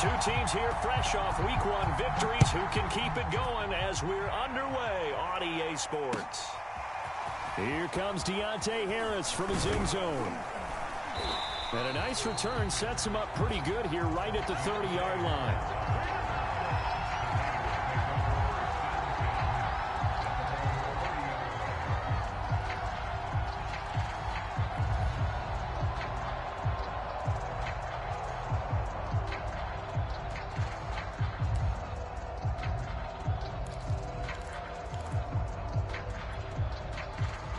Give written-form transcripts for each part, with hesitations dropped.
Two teams here fresh off Week 1 victories. Who can keep it going as we're underway on EA Sports? Here comes Deontay Harris from his end zone. And a nice return sets him up pretty good here right at the 30-yard line.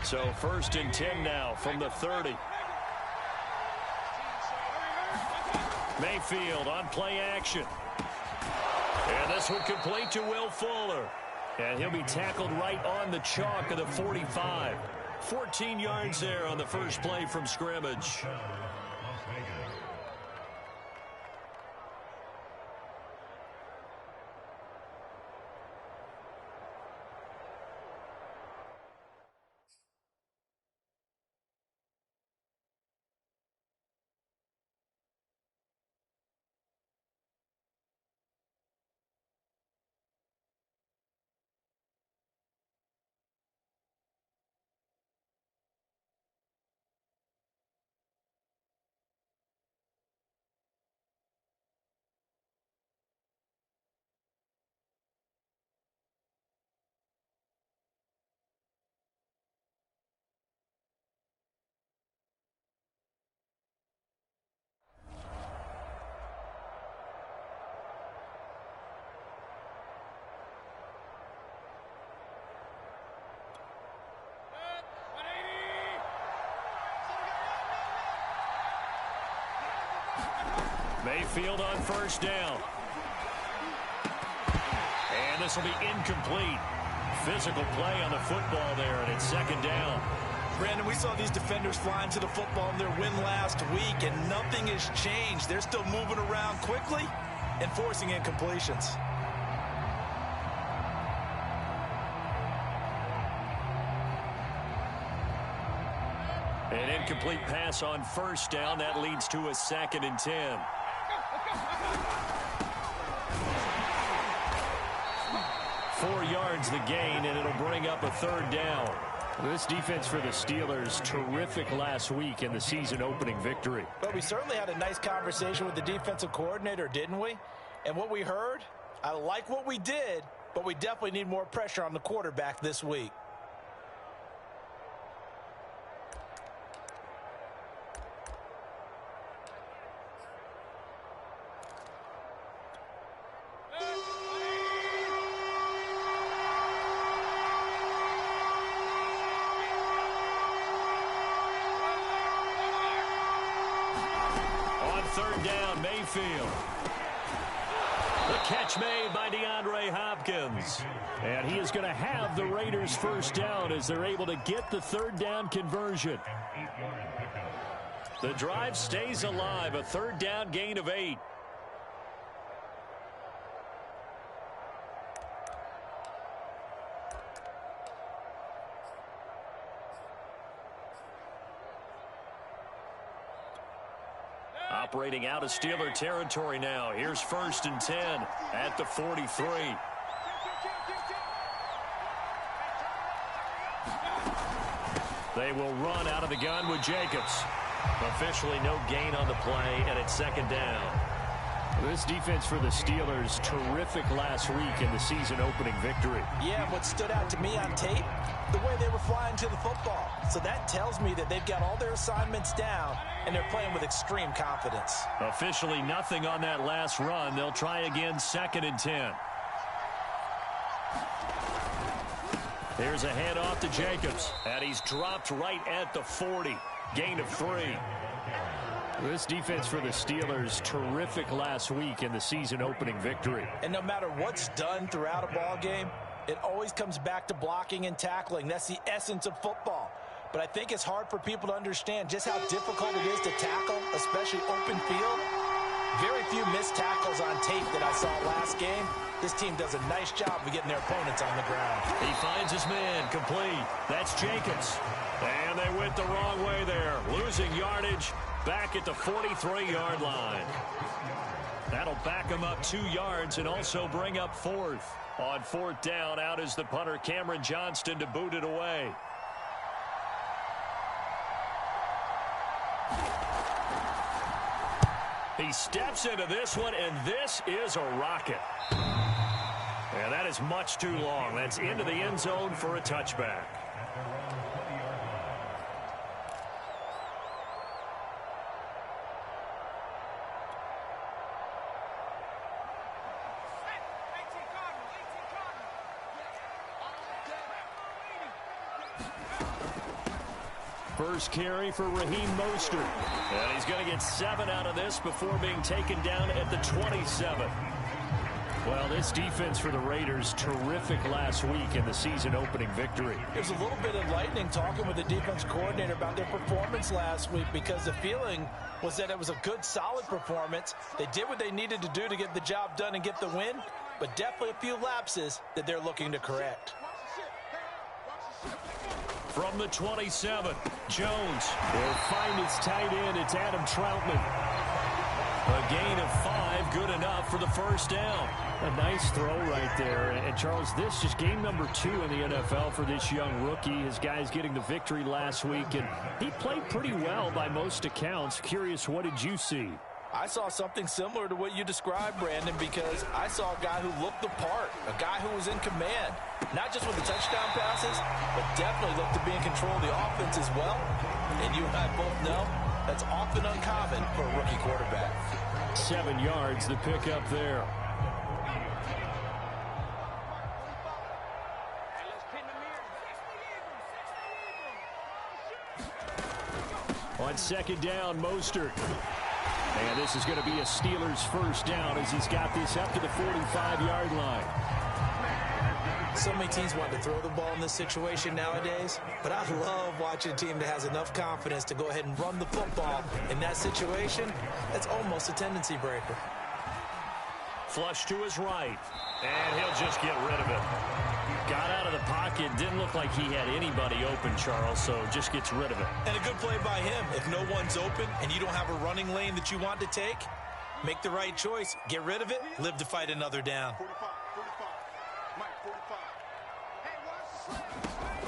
So 1st and 10 now from the 30. Mayfield on play action. And this one complete to Will Fuller. And he'll be tackled right on the chalk of the 45. 14 yards there on the first play from scrimmage. Mayfield on first down. And this will be incomplete. Physical play on the football there, and it's 2nd down. Brandon, we saw these defenders flying to the football in their win last week, and nothing has changed. They're still moving around quickly and forcing incompletions. An incomplete pass on first down. That leads to a 2nd and 10. Four yards the gain, and it'll bring up a 3rd down. This defense for the Steelers, terrific last week in the season opening victory. But we certainly had a nice conversation with the defensive coordinator, didn't we? And what we heard, I like what we did, but we definitely need more pressure on the quarterback this week. Mayfield. The catch made by DeAndre Hopkins. And he is going to have the Raiders first down as they're able to get the 3rd down conversion. The drive stays alive. A 3rd down gain of 8. Operating out of Steeler territory now. Here's 1st and 10 at the 43. They will run out of the gun with Jacobs. Officially no gain on the play, and it's 2nd down. This defense for the Steelers, terrific last week in the season opening victory. Yeah, what stood out to me on tape, the way they were flying to the football. So that tells me that they've got all their assignments down, and they're playing with extreme confidence. Officially nothing on that last run. They'll try again, 2nd and 10. Here's a handoff to Jacobs, and he's dropped right at the 40. Gain of 3. This defense for the Steelers, terrific last week in the season opening victory. And no matter what's done throughout a ball game, it always comes back to blocking and tackling. That's the essence of football. But I think it's hard for people to understand just how difficult it is to tackle, especially open field. Very few missed tackles on tape that I saw last game. This team does a nice job of getting their opponents on the ground. He finds his man, complete. That's Jacobs. And they went the wrong way there, losing yardage. back at the 43-yard line. That'll back him up 2 yards and also bring up 4th. On 4th down, out is the punter, Cameron Johnston, to boot it away. He steps into this one, and this is a rocket. And that is much too long. That's into the end zone for a touchback. First carry for Raheem Mostert. And he's going to get 7 out of this before being taken down at the 27. Well, this defense for the Raiders, terrific last week in the season-opening victory. There's a little bit of lightning talking with the defense coordinator about their performance last week because the feeling was that it was a good, solid performance. They did what they needed to do to get the job done and get the win, but definitely a few lapses that they're looking to correct. From the 27, Jones will find his tight end. It's Adam Troutman. A gain of 5, good enough for the first down. A nice throw right there. And, Charles, this is game number 2 in the NFL for this young rookie. His guys getting the victory last week, and he played pretty well by most accounts. Curious, what did you see? I saw something similar to what you described, Brandon, because I saw a guy who looked the part, a guy who was in command, not just with the touchdown passes, but definitely looked to be in control of the offense as well. And you and I both know that's often uncommon for a rookie quarterback. 7 yards, the pickup there. On second down, Mostert. And this is going to be a Steelers first down as he's got this up to the 45-yard line. So many teams want to throw the ball in this situation nowadays, but I love watching a team that has enough confidence to go ahead and run the football. In that situation, that's almost a tendency breaker. Flush to his right, and he'll just get rid of it. Got out of the pocket, didn't look like he had anybody open, Charles, so just gets rid of it. And a good play by him. If no one's open and you don't have a running lane that you want to take, make the right choice, get rid of it, live to fight another down.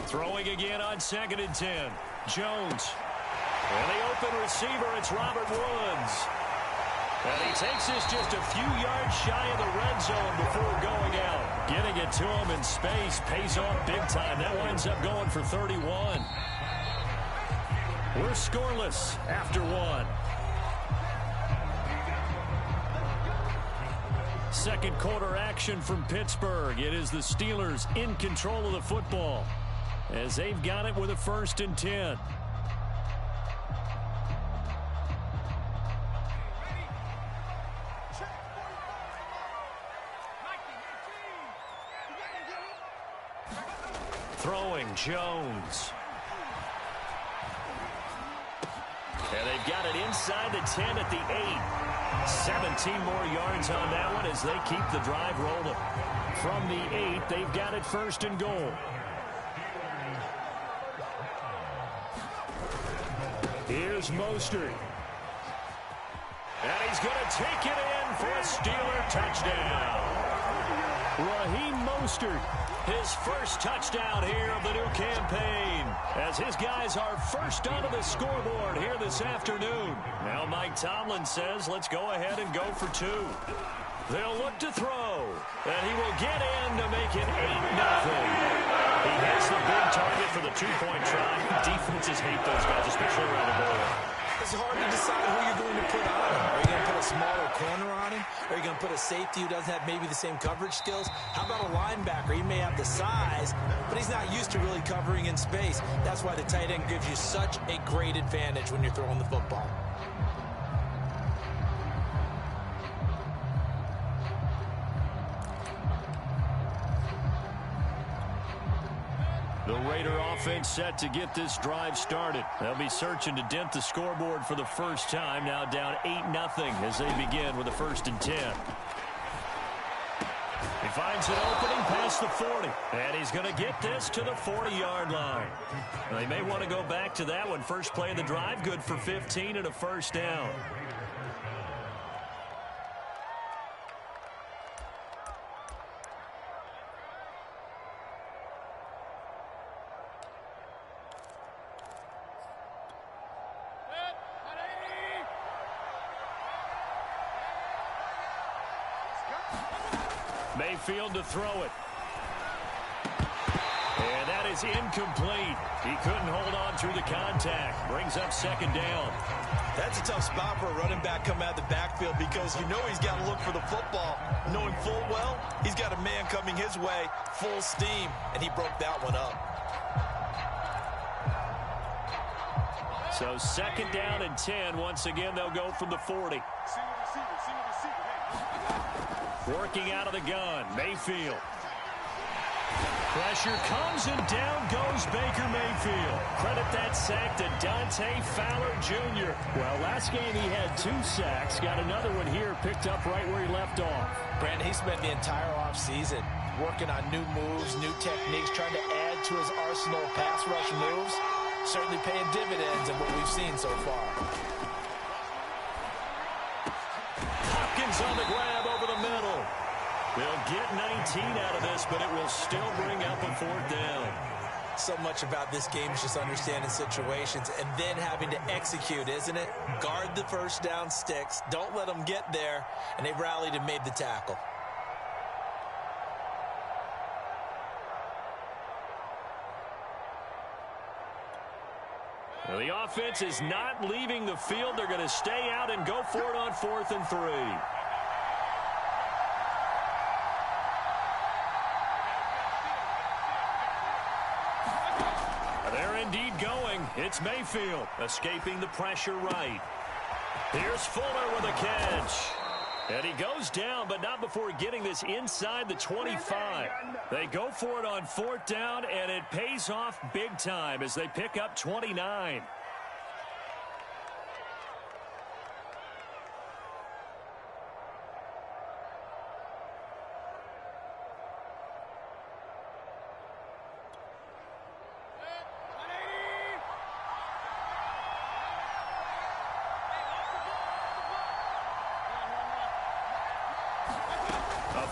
Throwing again on 2nd and 10. Jones. And the open receiver, it's Robert Woods. And he takes this just a few yards shy of the red zone before going out. Getting it to him in space pays off big time. That winds up going for 31. We're scoreless after 1. Second quarter action from Pittsburgh. It is the Steelers in control of the football as they've got it with a 1st and 10. Throwing, Jones. And they've got it inside the 10 at the 8. 17 more yards on that one as they keep the drive rolling. From the 8, they've got it 1st and goal. Here's Mostert. And he's going to take it in for a Steeler touchdown. Raheem Mostert, his first touchdown here of the new campaign, as his guys are first onto the scoreboard here this afternoon. Now Mike Tomlin says, let's go ahead and go for 2. They'll look to throw, and he will get in to make it 8-0. He hits the big target for the 2-point try. Defenses hate those guys, especially around the ball. It's hard to decide who you're going to put on him. Are you going to put a smaller corner on him? Are you going to put a safety who doesn't have maybe the same coverage skills? How about a linebacker? He may have the size, but he's not used to really covering in space. That's why the tight end gives you such a great advantage when you're throwing the football. The Raider offense set to get this drive started. They'll be searching to dent the scoreboard for the first time. Now down 8-0 as they begin with a 1st and 10. They finds an opening past the 40. And he's going to get this to the 40-yard line. Now, they may want to go back to that one. First play of the drive, good for 15 and a first down. Mayfield to throw it. And that is incomplete. He couldn't hold on through the contact. Brings up second down. That's a tough spot for a running back coming out of the backfield because you know he's got to look for the football, knowing full well he's got a man coming his way, full steam, and he broke that one up. So second down and 10. Once again, they'll go from the 40. Working out of the gun, Mayfield. Pressure comes and down goes Baker Mayfield. Credit that sack to Dante Fowler Jr. Well, last game he had 2 sacks. Got another one here picked up right where he left off. Brandon, he spent the entire offseason working on new moves, new techniques, trying to add to his arsenal of pass rush moves. Certainly paying dividends in what we've seen so far. Hopkins on the grab over the middle. They'll get 19 out of this, but it will still bring up a 4th down. So much about this game is just understanding situations and then having to execute, isn't it? Guard the first down sticks. Don't let them get there. And they rallied and made the tackle. Well, the offense is not leaving the field. They're going to stay out and go for it on 4th and 3. They're indeed going. It's Mayfield escaping the pressure right. Here's Fuller with a catch. And he goes down, but not before getting this inside the 25. They go for it on 4th down, and it pays off big time as they pick up 29.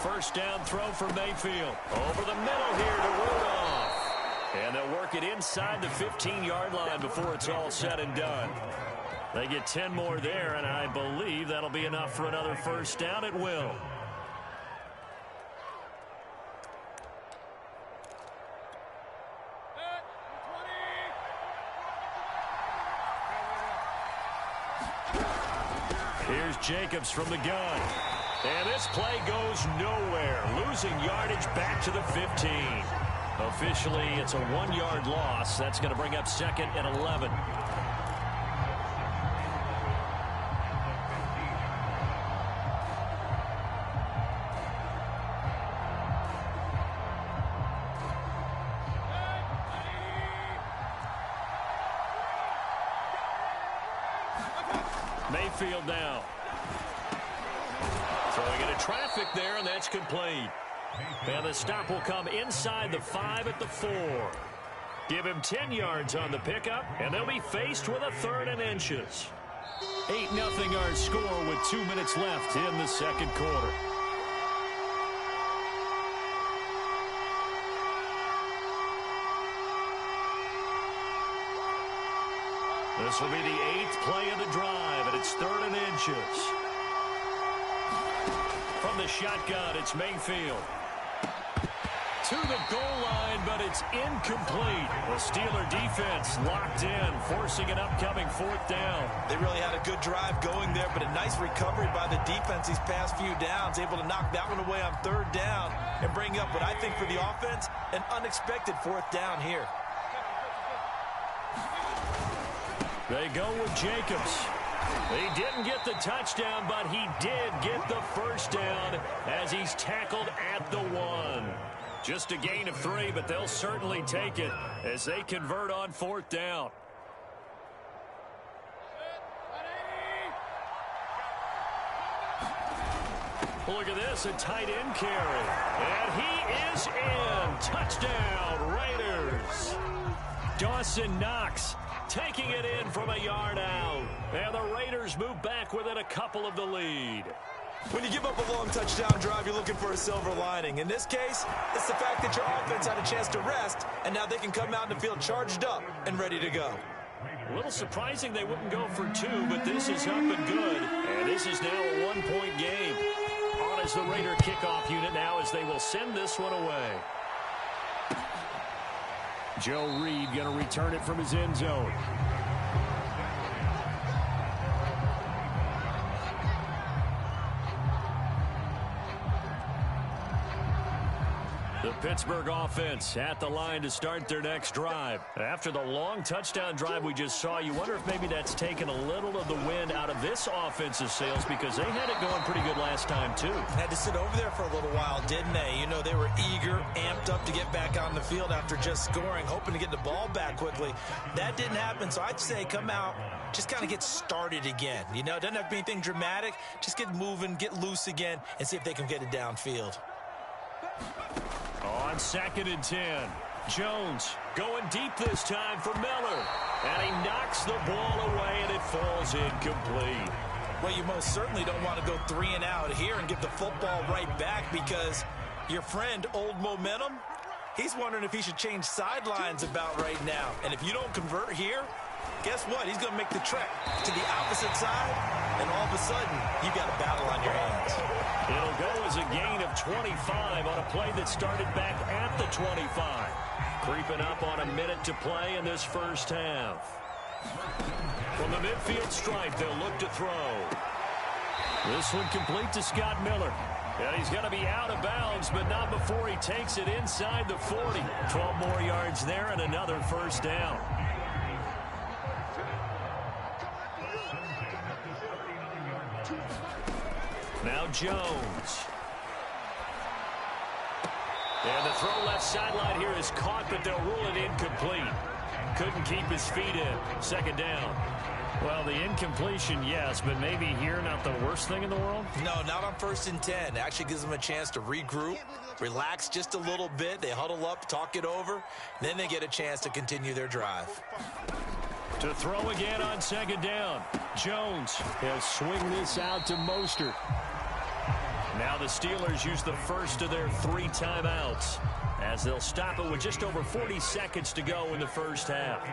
First down throw for Mayfield. Over the middle here to Rudolph. And they'll work it inside the 15-yard line before it's all said and done. They get 10 more there, and I believe that'll be enough for another first down. It will. Here's Jacobs from the gun. And this play goes nowhere. Losing yardage back to the 15. Officially, it's a 1-yard loss. That's going to bring up 2nd and 11. Mayfield now. Throwing into traffic there, and that's complete. And the stop will come inside the 5 at the 4. Give him 10 yards on the pickup, and they'll be faced with a 3rd and inches. 8-0 our score with 2 minutes left in the second quarter. This will be the 8th play of the drive, and it's 3rd and inches. From the shotgun, it's Mayfield. To the goal line, but it's incomplete. The Steeler defense locked in, forcing an upcoming 4th down. They really had a good drive going there, but a nice recovery by the defense these past few downs, able to knock that one away on 3rd down and bring up what I think for the offense, an unexpected 4th down here. They go with Jacobs. He didn't get the touchdown, but he did get the first down as he's tackled at the 1. Just a gain of 3, but they'll certainly take it as they convert on 4th down. Look at this, a tight end carry. And he is in. Touchdown, Raiders. Dawson Knox taking it in from a yard out. And the Raiders move back within a couple of the lead. When you give up a long touchdown drive, you're looking for a silver lining. In this case, it's the fact that your offense had a chance to rest, and now they can come out in the field charged up and ready to go. A little surprising they wouldn't go for two, but this is up and good. And this is now a one-point game. On is the Raider kickoff unit now as they will send this one away. Joe Reed going to return it from his end zone. The Pittsburgh offense at the line to start their next drive. After the long touchdown drive we just saw, you wonder if maybe that's taken a little of the wind out of this offensive sails because they had it going pretty good last time too. Had to sit over there for a little while, didn't they? You know, they were eager, amped up to get back on the field after just scoring, hoping to get the ball back quickly. That didn't happen, so I'd say come out, just kind of get started again. You know, it doesn't have to be anything dramatic. Just get moving, get loose again, and see if they can get it downfield. On 2nd and 10, Jones going deep this time for Miller. And he knocks the ball away, and it falls incomplete. Well, you most certainly don't want to go 3 and out here and give the football right back because your friend, Old Momentum, he's wondering if he should change sidelines about right now. And if you don't convert here, guess what? He's going to make the trek to the opposite side, and all of a sudden, you've got a battle on your hands. It'll go as a gain of 25 on a play that started back at the 25. Creeping up on a minute to play in this first half. From the midfield stripe, they'll look to throw. This one complete to Scott Miller. And he's going to be out of bounds, but not before he takes it inside the 40. 12 more yards there and another first down. Now Jones. And the throw left sideline here is caught, but they'll rule it incomplete. Couldn't keep his feet in. 2nd down. Well, the incompletion, yes, but maybe here not the worst thing in the world? No, not on 1st and 10. It actually gives them a chance to regroup, relax just a little bit. They huddle up, talk it over, then they get a chance to continue their drive. To throw again on 2nd down. Jones, he'll swing this out to Mostert. Now the Steelers use the first of their 3 timeouts as they'll stop it with just over 40 seconds to go in the first half.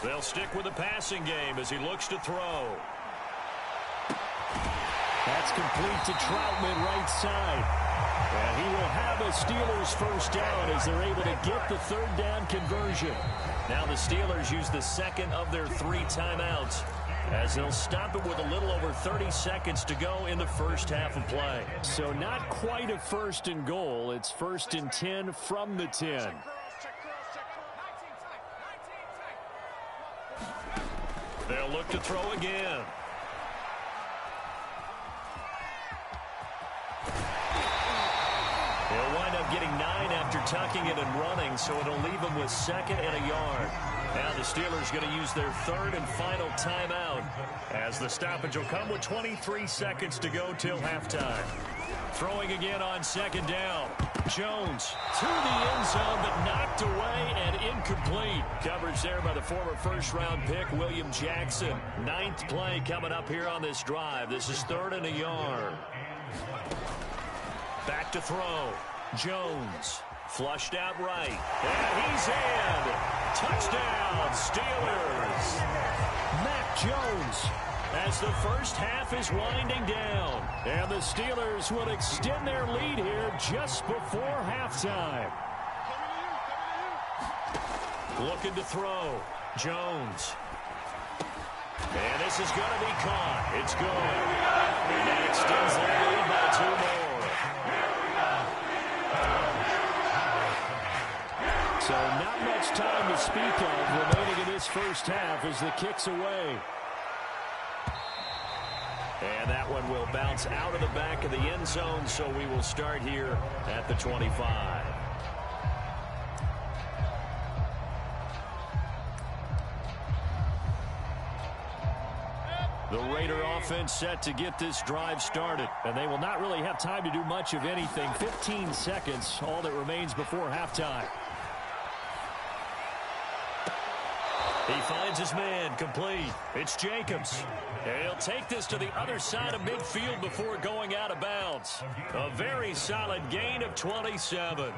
They'll stick with the passing game as he looks to throw. That's complete to Troutman right side. And he will have a Steelers first down as they're able to get the 3rd down conversion. Now the Steelers use the 2nd of their 3 timeouts as they'll stop it with a little over 30 seconds to go in the first half of play. So not quite a 1st and goal. It's 1st and 10 from the 10. They'll look to throw again. He'll wind up getting 9 after tucking it and running, so it'll leave him with 2nd and a yard. Now the Steelers going to use their 3rd and final timeout as the stoppage will come with 23 seconds to go till halftime. Throwing again on 2nd down. Jones to the end zone, but knocked away and incomplete. Coverage there by the former 1st-round pick, William Jackson. 9th play coming up here on this drive. This is 3rd and a yard. Back to throw. Jones flushed out right. And he's in. Touchdown, Steelers. Mac Jones as the first half is winding down. And the Steelers will extend their lead here just before halftime. Looking to throw. Jones. And this is going to be caught. It's good. And that extends their lead by 2 more. So not much time to speak of remaining in this first half as the kick's away. And that one will bounce out of the back of the end zone, so we will start here at the 25. The Raider offense set to get this drive started, and they will not really have time to do much of anything. 15 seconds, all that remains before halftime. He finds his man, complete. It's Jacobs. And he'll take this to the other side of midfield before going out of bounds. A very solid gain of 27.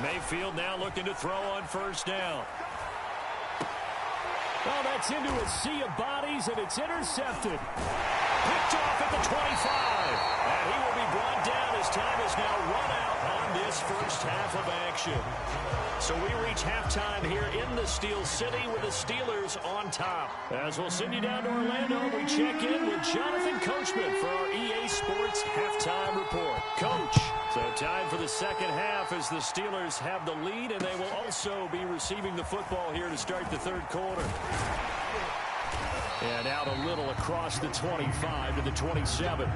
Mayfield now looking to throw on first down. Oh, that's into a sea of bodies, and it's intercepted. Picked off at the 25. And he will be brought down as time is now run out on this first half of action. So we reach halftime here in the Steel City with the Steelers on top. As we'll send you down to Orlando, we check in with Jonathan Coachman for our EA Sports Halftime Report. Coach, so time for the second half as the Steelers have the lead, and they will also be receiving the football here to start the third quarter. And out a little across the 25 to the 27.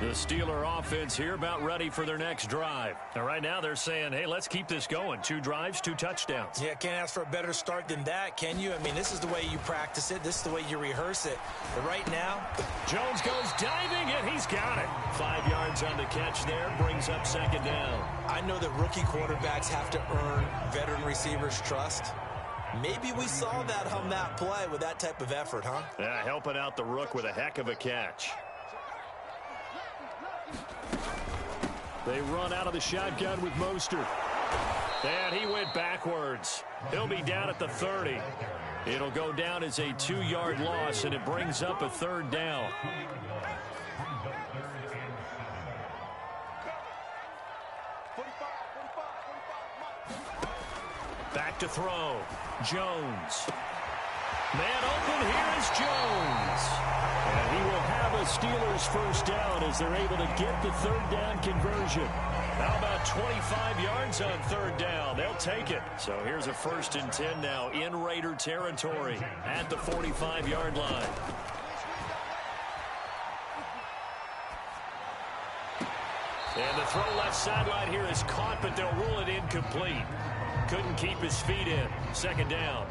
The Steeler offense here about ready for their next drive. And right now they're saying, hey, let's keep this going. 2 drives, 2 touchdowns. Yeah, can't ask for a better start than that, can you? I mean, this is the way you practice it. This is the way you rehearse it. But right now, Jones goes diving, and he's got it. 5 yards on the catch there, brings up second down. I know that rookie quarterbacks have to earn veteran receivers' trust. Maybe we saw that on that play with that type of effort, huh? Yeah, helping out the rook with a heck of a catch. They run out of the shotgun with Mostert. And he went backwards. He'll be down at the 30. It'll go down as a 2-yard loss, and it brings up a third down. Back to throw. Jones. Man open, here is Jones. And he will have a Steelers first down as they're able to get the third down conversion. How about 25 yards on third down? They'll take it. So here's a 1st and 10 now in Raider territory at the 45-yard line. And the throw left sideline here is caught, but they'll rule it incomplete. Couldn't keep his feet in. Second down.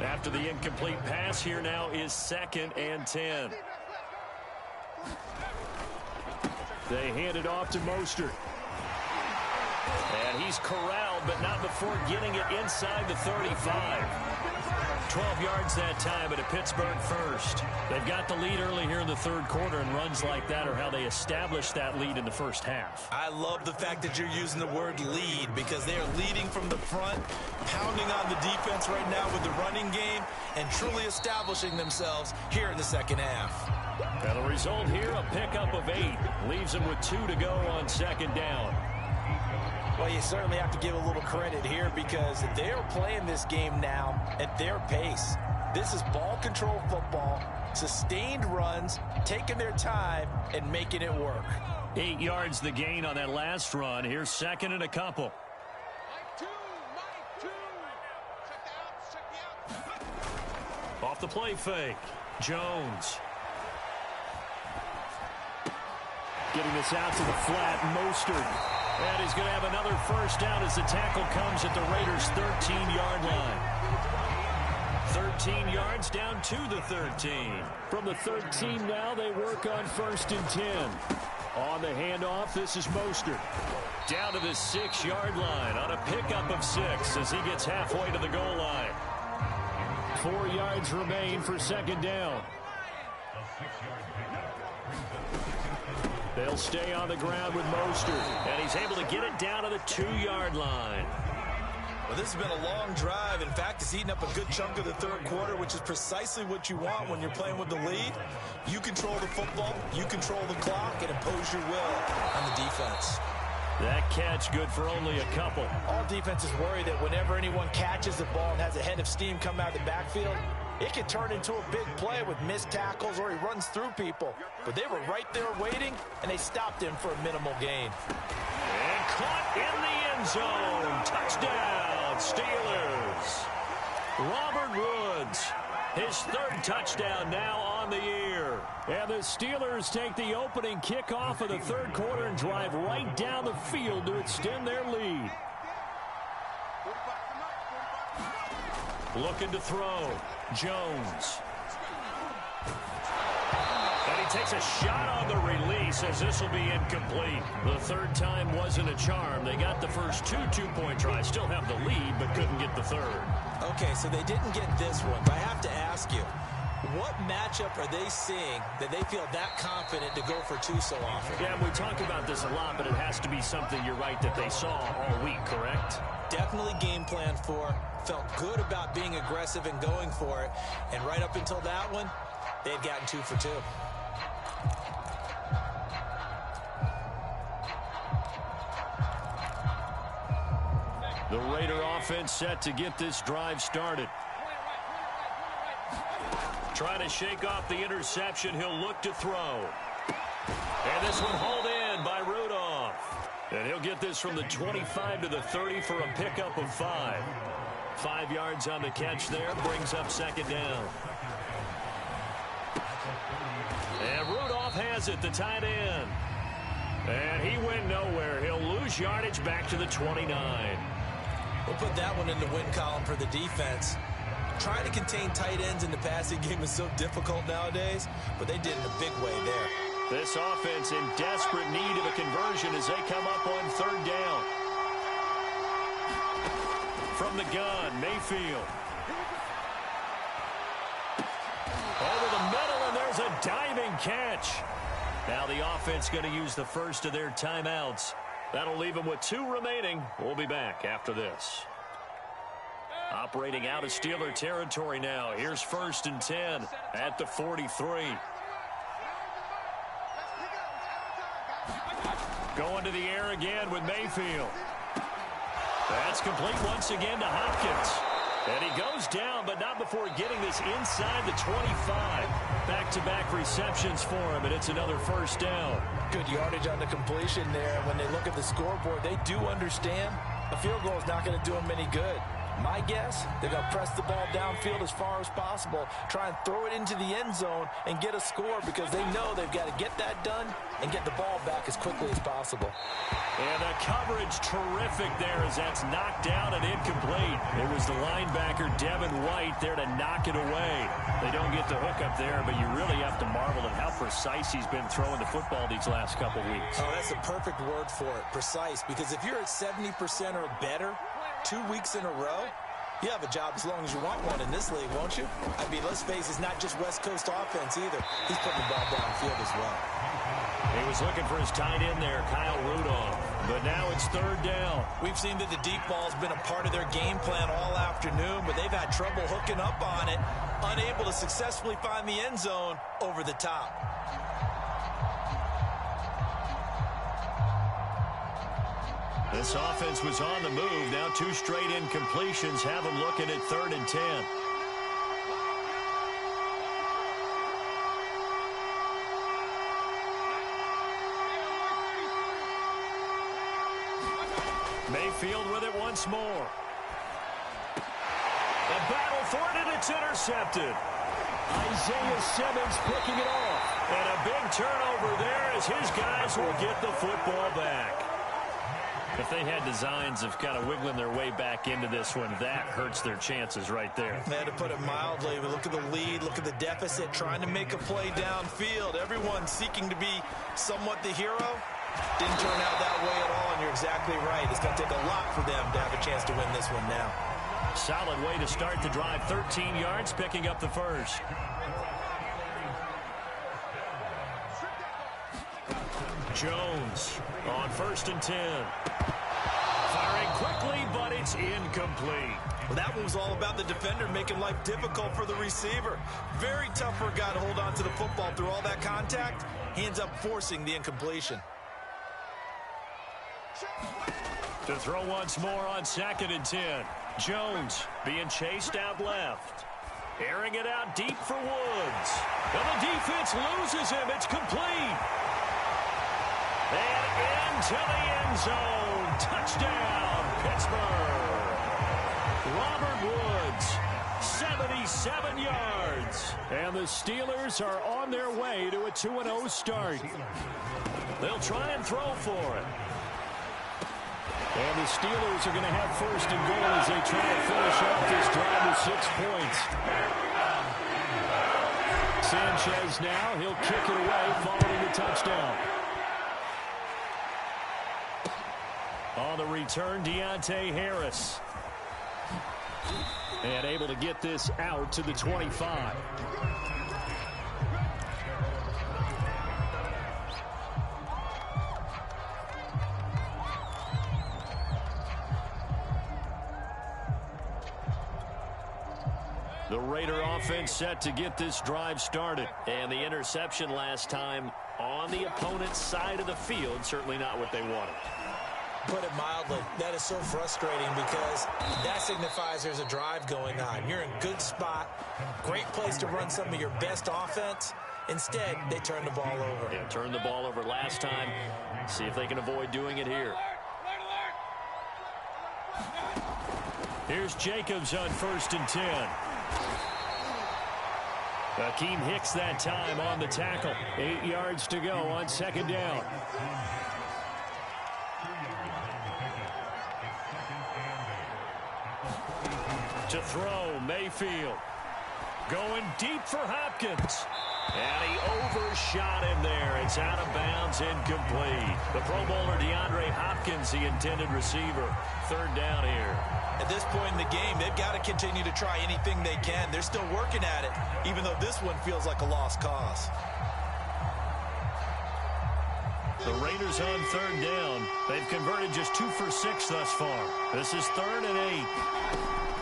After the incomplete pass, here now is 2nd and 10. They hand it off to Mostert. And he's corralled, but not before getting it inside the 35. 12 yards that time, but a Pittsburgh first. They've got the lead early here in the third quarter, and runs like that are how they establish that lead in the first half. I love the fact that you're using the word lead, because they are leading from the front, pounding on the defense right now with the running game, and truly establishing themselves here in the second half. And the result here, a pickup of 8. Leaves them with 2 to go on second down. Well, you certainly have to give a little credit here, because they are playing this game now at their pace. This is ball control football, sustained runs, taking their time, and making it work. 8 yards the gain on that last run. Here's 2nd and a couple. Off the play fake. Jones. Getting this out to the flat. Mostert. And he's going to have another first down as the tackle comes at the Raiders' 13-yard line. 13 yards down to the 13. From the 13 now, they work on 1st and 10. On the handoff, this is Mostert. Down to the 6-yard line on a pickup of 6 as he gets halfway to the goal line. 4 yards remain for second down. They'll stay on the ground with Mostert, and he's able to get it down to the 2-yard line. Well, this has been a long drive. In fact, it's eaten up a good chunk of the third quarter, which is precisely what you want when you're playing with the lead. You control the football, you control the clock, and impose your will on the defense. That catch good for only a couple. All defenses worry that whenever anyone catches the ball and has a head of steam come out of the backfield, it can turn into a big play with missed tackles or he runs through people. But they were right there waiting, and they stopped him for a minimal gain. caught in the end zone. Touchdown, Steelers. Robert Woods, his third touchdown now on the year. And the Steelers take the opening kickoff of the third quarter and drive right down the field to extend their lead. Looking to throw. Jones. And he takes a shot on the release as this will be incomplete. The third time wasn't a charm. They got the first two-point tries. Still have the lead, but couldn't get the third. Okay, so they didn't get this one, but I have to ask you, what matchup are they seeing that they feel that confident to go for two so often? Yeah, we talk about this a lot, but it has to be something, you're right, that they saw all week, correct? Definitely game plan for, felt good about being aggressive and going for it, and right up until that one, they had gotten 2 for 2. The Raider offense set to get this drive started. Trying to shake off the interception. He'll look to throw. And this one hauled in by Rudolph. And he'll get this from the 25 to the 30 for a pickup of 5. 5 yards on the catch there. Brings up second down. And Rudolph has it, the tight end. And he went nowhere. He'll lose yardage back to the 29. We'll put that one in the win column for the defense. Trying to contain tight ends in the passing game is so difficult nowadays, but they did in a big way there. This offense in desperate need of a conversion as they come up on third down. From the gun, Mayfield. Over the middle, and there's a diving catch. Now the offense going to use the first of their timeouts. That'll leave them with 2 remaining. We'll be back after this. Operating out of Steeler territory now. Here's 1st and 10 at the 43. Going to the air again with Mayfield. That's complete once again to Hopkins. And he goes down, but not before getting this inside the 25. Back-to-back receptions for him, and it's another first down. Good yardage on the completion there. When they look at the scoreboard, they do understand a field goal is not going to do them any good. My guess, they're going to press the ball downfield as far as possible, try and throw it into the end zone and get a score because they know they've got to get that done and get the ball back as quickly as possible. And the coverage terrific there as that's knocked down and incomplete. It was the linebacker, Devin White, there to knock it away. They don't get the hook up there, but you really have to marvel at how precise he's been throwing the football these last couple weeks. Oh, that's a perfect word for it, precise, because if you're at 70% or better 2 weeks in a row, you have a job as long as you want one in this league, won't you? I mean, let's face it, it's not just West Coast offense either. He's putting the ball downfield as well. He was looking for his tight end there, Kyle Rudolph. But now it's third down. We've seen that the deep ball's been a part of their game plan all afternoon, but they've had trouble hooking up on it, unable to successfully find the end zone over the top. This offense was on the move. Now 2 straight incompletions have them looking at 3rd and 10. Mayfield with it once more. The battle for it, and it's intercepted. Isaiah Simmons picking it off. And a big turnover there as his guys will get the football back. If they had designs of kind of wiggling their way back into this one, that hurts their chances right there. They had to put it mildly, but look at the lead, look at the deficit, trying to make a play downfield. Everyone seeking to be somewhat the hero. Didn't turn out that way at all, and you're exactly right. It's going to take a lot for them to have a chance to win this one now. Solid way to start the drive. 13 yards, picking up the first. Jones on 1st and 10. Firing quickly, but it's incomplete. Well, that one was all about the defender making life difficult for the receiver. Very tough for a guy to hold on to the football through all that contact. He ends up forcing the incompletion. To throw once more on 2nd and 10. Jones being chased out left. Airing it out deep for Woods. And the defense loses him. It's complete. And into the end zone. Touchdown, Pittsburgh. Robert Woods, 77 yards. And the Steelers are on their way to a 2-0 start. They'll try and throw for it. And the Steelers are going to have first and goal as they try to finish up this drive with 6 points. Sanchez now, he'll kick it away following the touchdown. On the return, Deontay Harris. And able to get this out to the 25. The Raider offense set to get this drive started. And the interception last time on the opponent's side of the field, certainly not what they wanted. Put it mildly, that is so frustrating because that signifies there's a drive going on. You're in a good spot, great place to run some of your best offense. Instead, they turn the ball over. Yeah, turned the ball over last time. See if they can avoid doing it here. Here's Jacobs on 1st and 10. Akeem Hicks that time on the tackle. 8 yards to go on 2nd down. To throw, Mayfield. Going deep for Hopkins. And he overshot him there. It's out of bounds, incomplete. The Pro Bowler DeAndre Hopkins, the intended receiver. 3rd down here. At this point in the game, they've got to continue to try anything they can. They're still working at it, even though this one feels like a lost cause. The Raiders on 3rd down. They've converted just 2 for 6 thus far. This is 3rd and 8.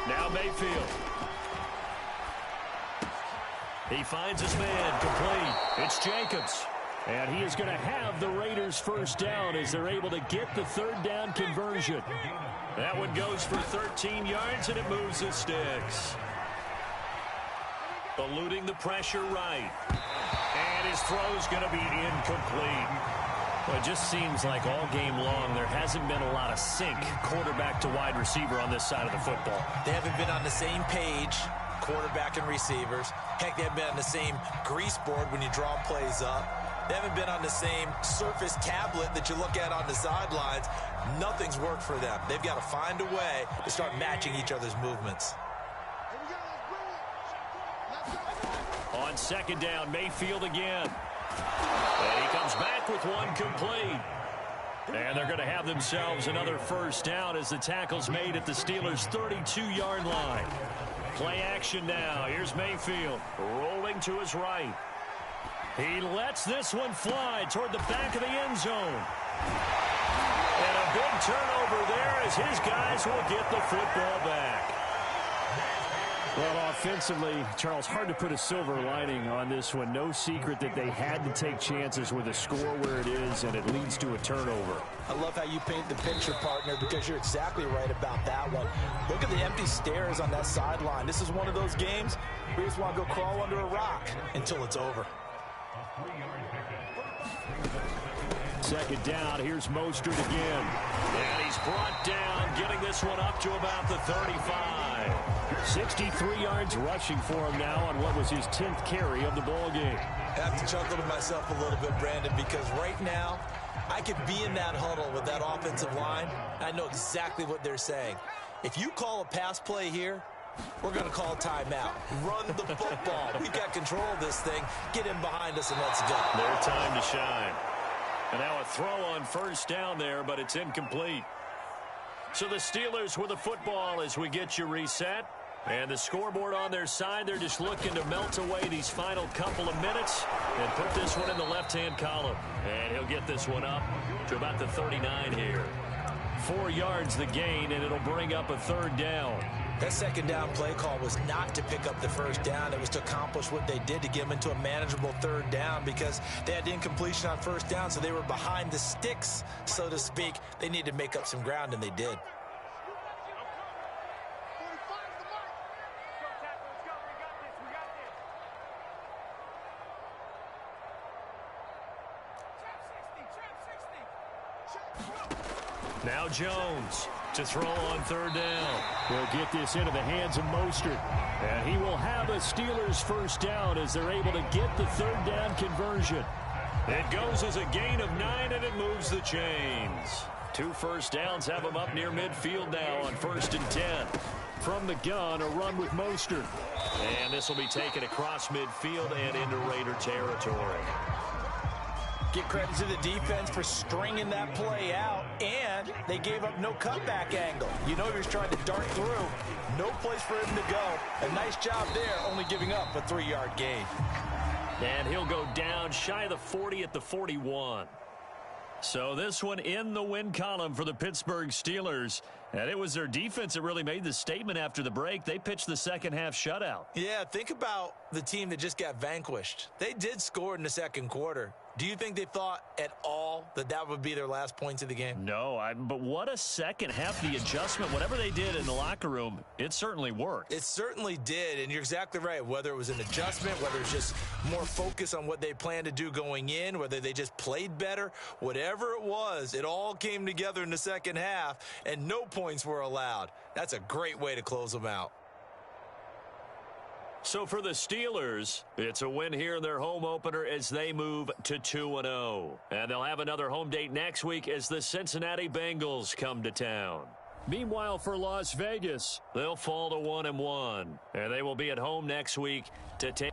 Now Mayfield. He finds his man, complete. It's Jacobs. And he is going to have the Raiders' first down as they're able to get the 3rd down conversion. That one goes for 13 yards, and it moves the sticks. Eluding the pressure right. And his throw's going to be incomplete. Well, it just seems like all game long there hasn't been a lot of sync quarterback to wide receiver on this side of the football. They haven't been on the same page, quarterback and receivers. Heck, they haven't been on the same grease board when you draw plays up. They haven't been on the same surface tablet that you look at on the sidelines. Nothing's worked for them. They've got to find a way to start matching each other's movements. On 2nd down, Mayfield again. And he comes back with one complete. And they're going to have themselves another first down as the tackle's made at the Steelers' 32-yard line. Play action now. Here's Mayfield rolling to his right. He lets this one fly toward the back of the end zone. And a big turnover there as his guys will get the football back. Well, offensively, Charles, hard to put a silver lining on this one. No secret that they had to take chances with a score where it is, and it leads to a turnover. I love how you paint the picture, partner, because you're exactly right about that one. Look at the empty stares on that sideline. This is one of those games where you just want to go crawl under a rock until it's over. 2nd down, here's Mostert again. And he's brought down, getting this one up to about the 35. 63 yards rushing for him now on what was his 10th carry of the ball game. I have to chuckle to myself a little bit, Brandon, because right now I could be in that huddle with that offensive line. I know exactly what they're saying. If you call a pass play here, we're going to call a timeout. Run the football. We've got control of this thing. Get in behind us and let's go. Their time to shine. And now a throw on 1st down there, but it's incomplete. So the Steelers with the football as we get you reset. And the scoreboard on their side, they're just looking to melt away these final couple of minutes and put this one in the left-hand column. And he'll get this one up to about the 39 here. 4 yards the gain, and it'll bring up a 3rd down. That 2nd down play call was not to pick up the 1st down. It was to accomplish what they did to get them into a manageable 3rd down because they had incompletion on 1st down, so they were behind the sticks, so to speak. They needed to make up some ground, and they did. Now Jones to throw on third down. They'll get this into the hands of Mostert. And he will have a Steelers first down as they're able to get the third down conversion. It goes as a gain of 9, and it moves the chains. 2 first downs have them up near midfield now on 1st and 10. From the gun, a run with Mostert. And this will be taken across midfield and into Raider territory. Get credit to the defense for stringing that play out, and they gave up no cutback angle. You know he was trying to dart through. No place for him to go. A nice job there, only giving up a 3-yard gain. And he'll go down shy of the 40 at the 41. So this one in the win column for the Pittsburgh Steelers. And it was their defense that really made the statement after the break. They pitched the second half shutout. Yeah, think about the team that just got vanquished. They did score in the second quarter. Do you think they thought at all that that would be their last points of the game? No, but what a second half. The adjustment, whatever they did in the locker room, it certainly worked. It certainly did, and you're exactly right. Whether it was an adjustment, whether it's just more focus on what they planned to do going in, whether they just played better, whatever it was, it all came together in the second half, and no points were allowed. That's a great way to close them out. So for the Steelers, it's a win here in their home opener as they move to 2-0. And they'll have another home date next week as the Cincinnati Bengals come to town. Meanwhile, for Las Vegas, they'll fall to 1-1. And they will be at home next week to take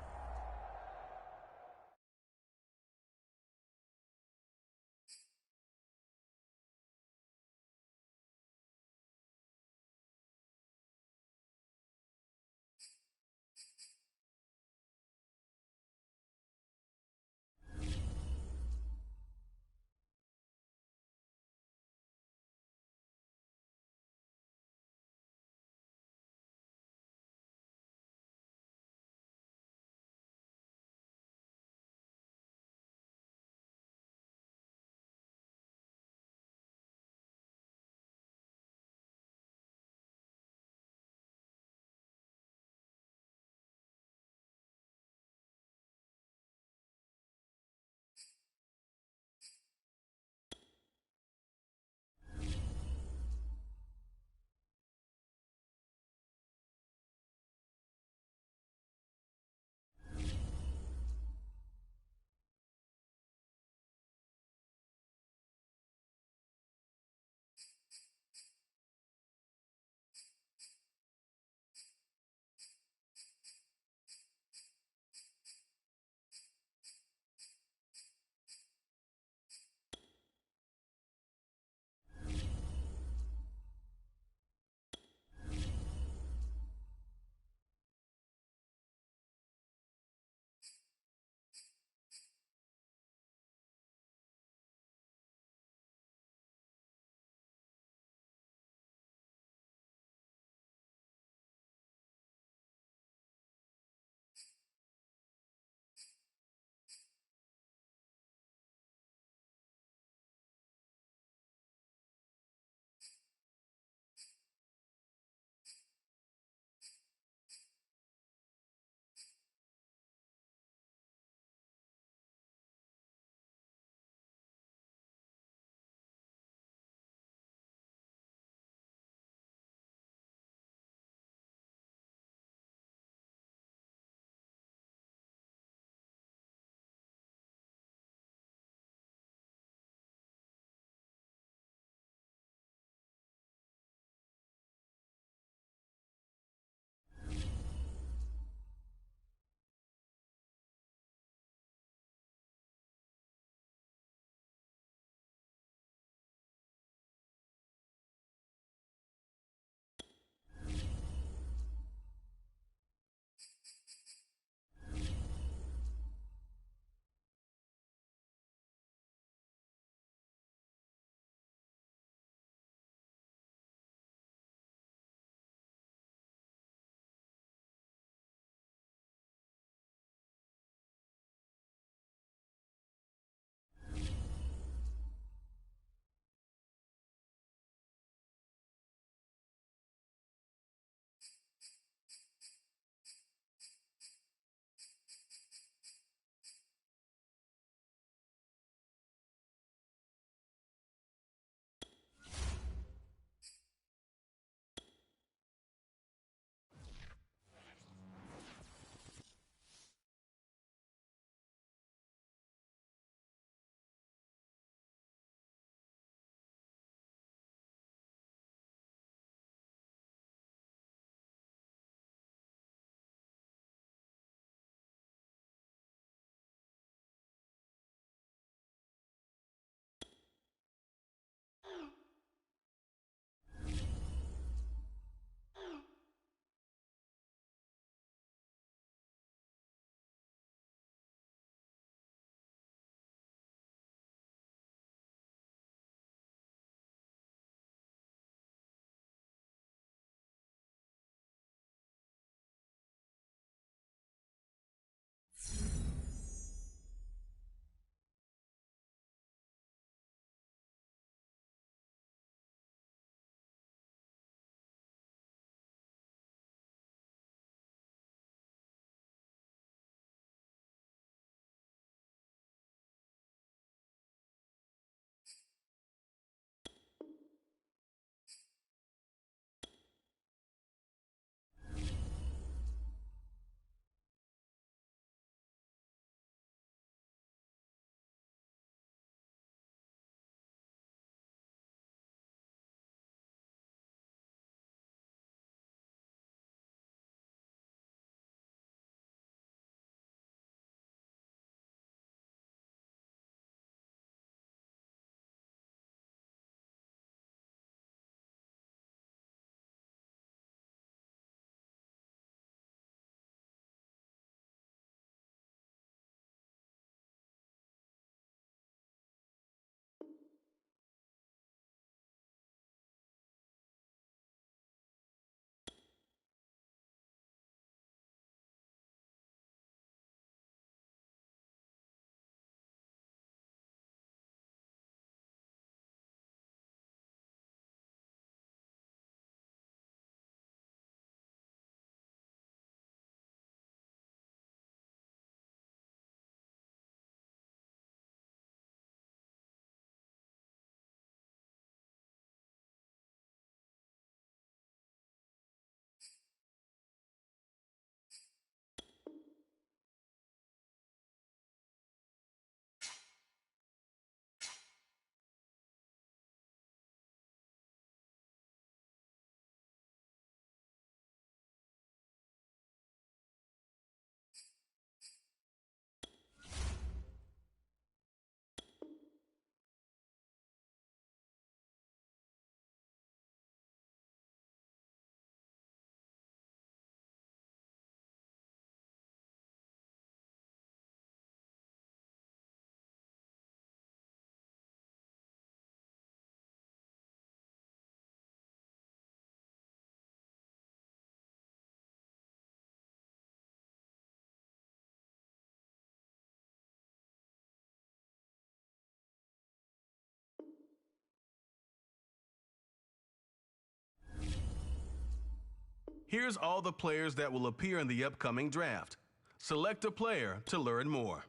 Here's all the players that will appear in the upcoming draft. Select a player to learn more.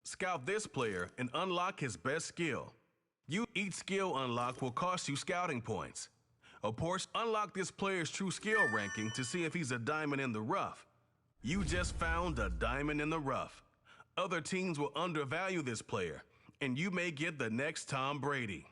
Scout this player and unlock his best skill. Each skill unlock will cost you scouting points. Of course, unlock this player's true skill ranking to see if he's a diamond in the rough. You just found a diamond in the rough. Other teams will undervalue this player, and you may get the next Tom Brady.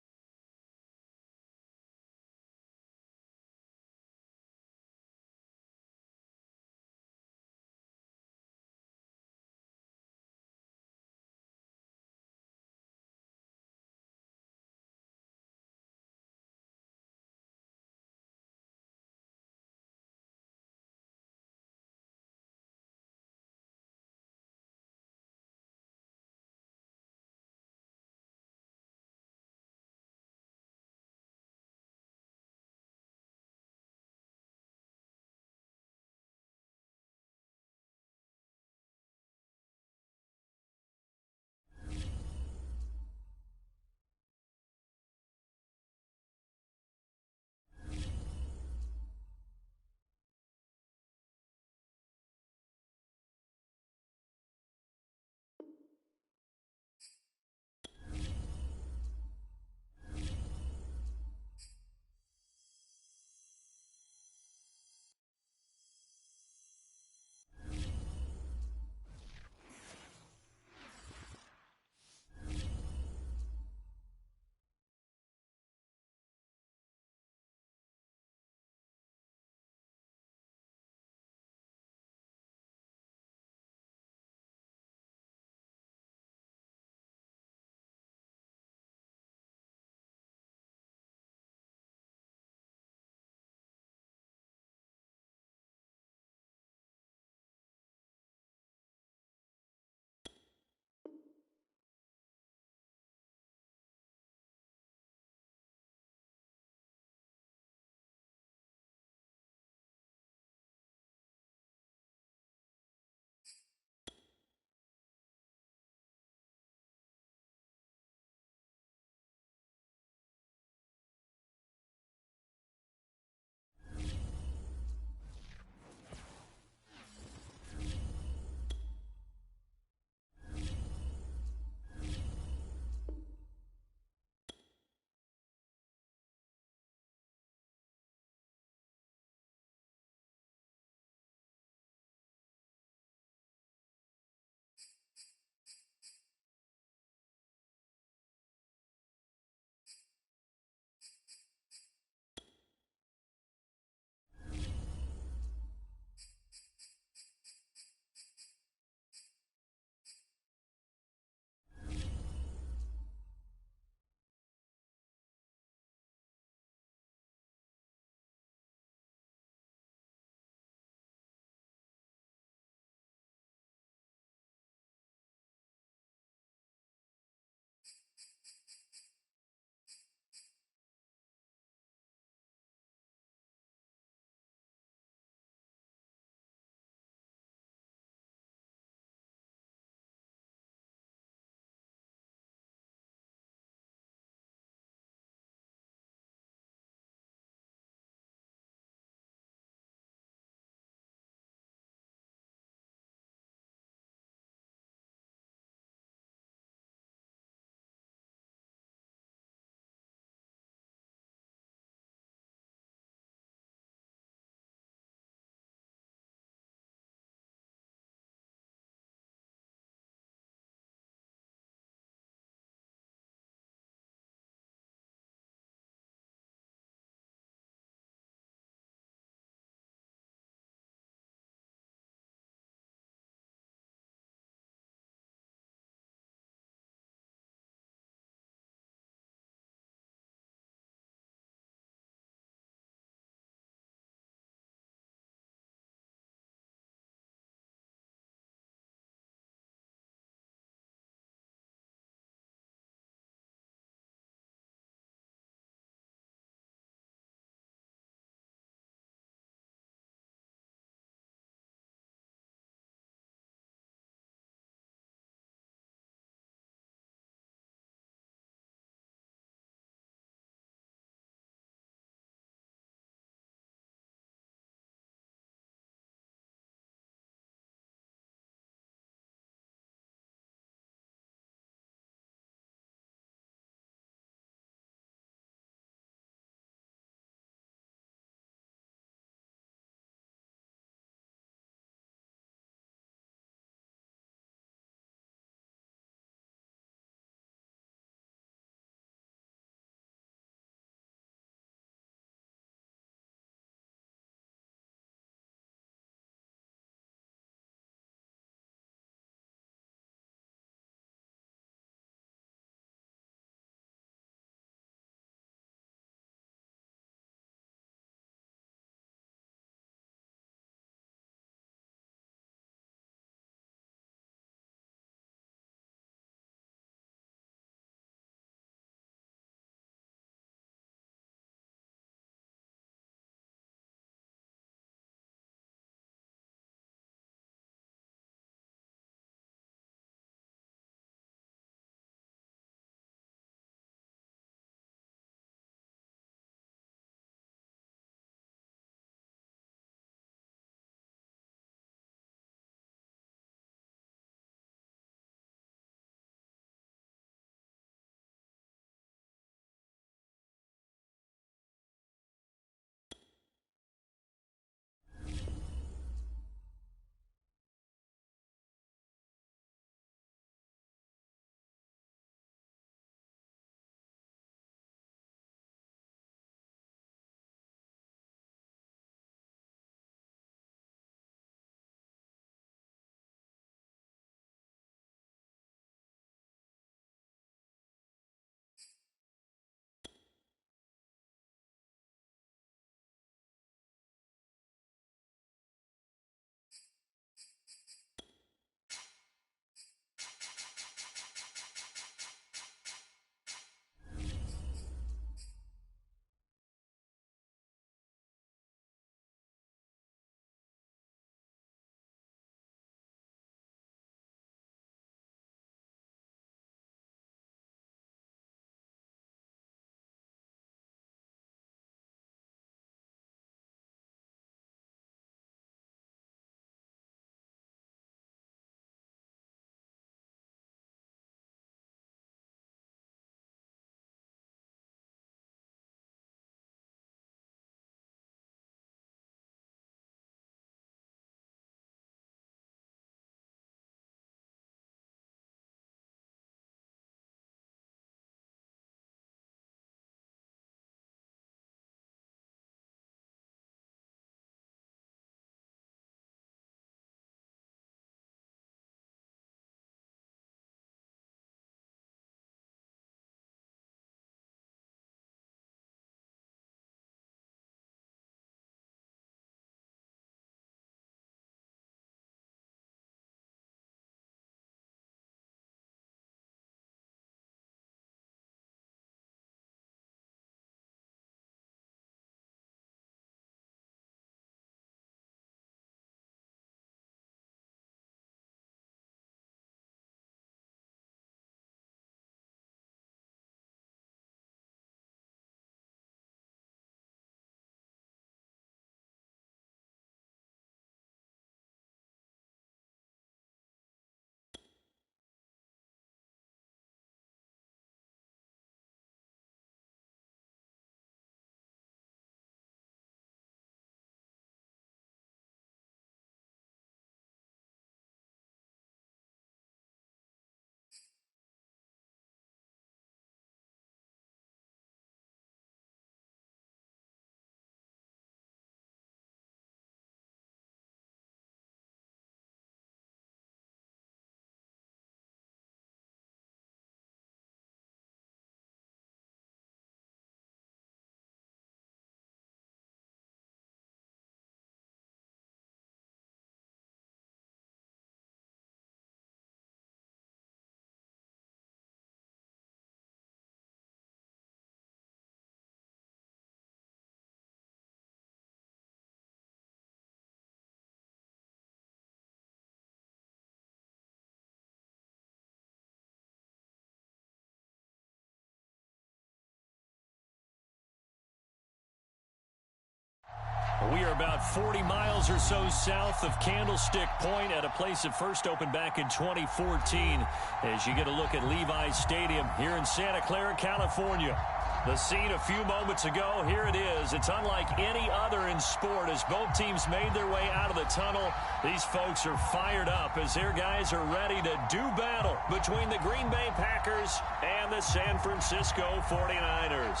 We are about 40 miles or so south of Candlestick Point at a place that first opened back in 2014 as you get a look at Levi's Stadium here in Santa Clara, California. The scene a few moments ago, here it is. It's unlike any other in sport as both teams made their way out of the tunnel. These folks are fired up as their guys are ready to do battle between the Green Bay Packers and the San Francisco 49ers.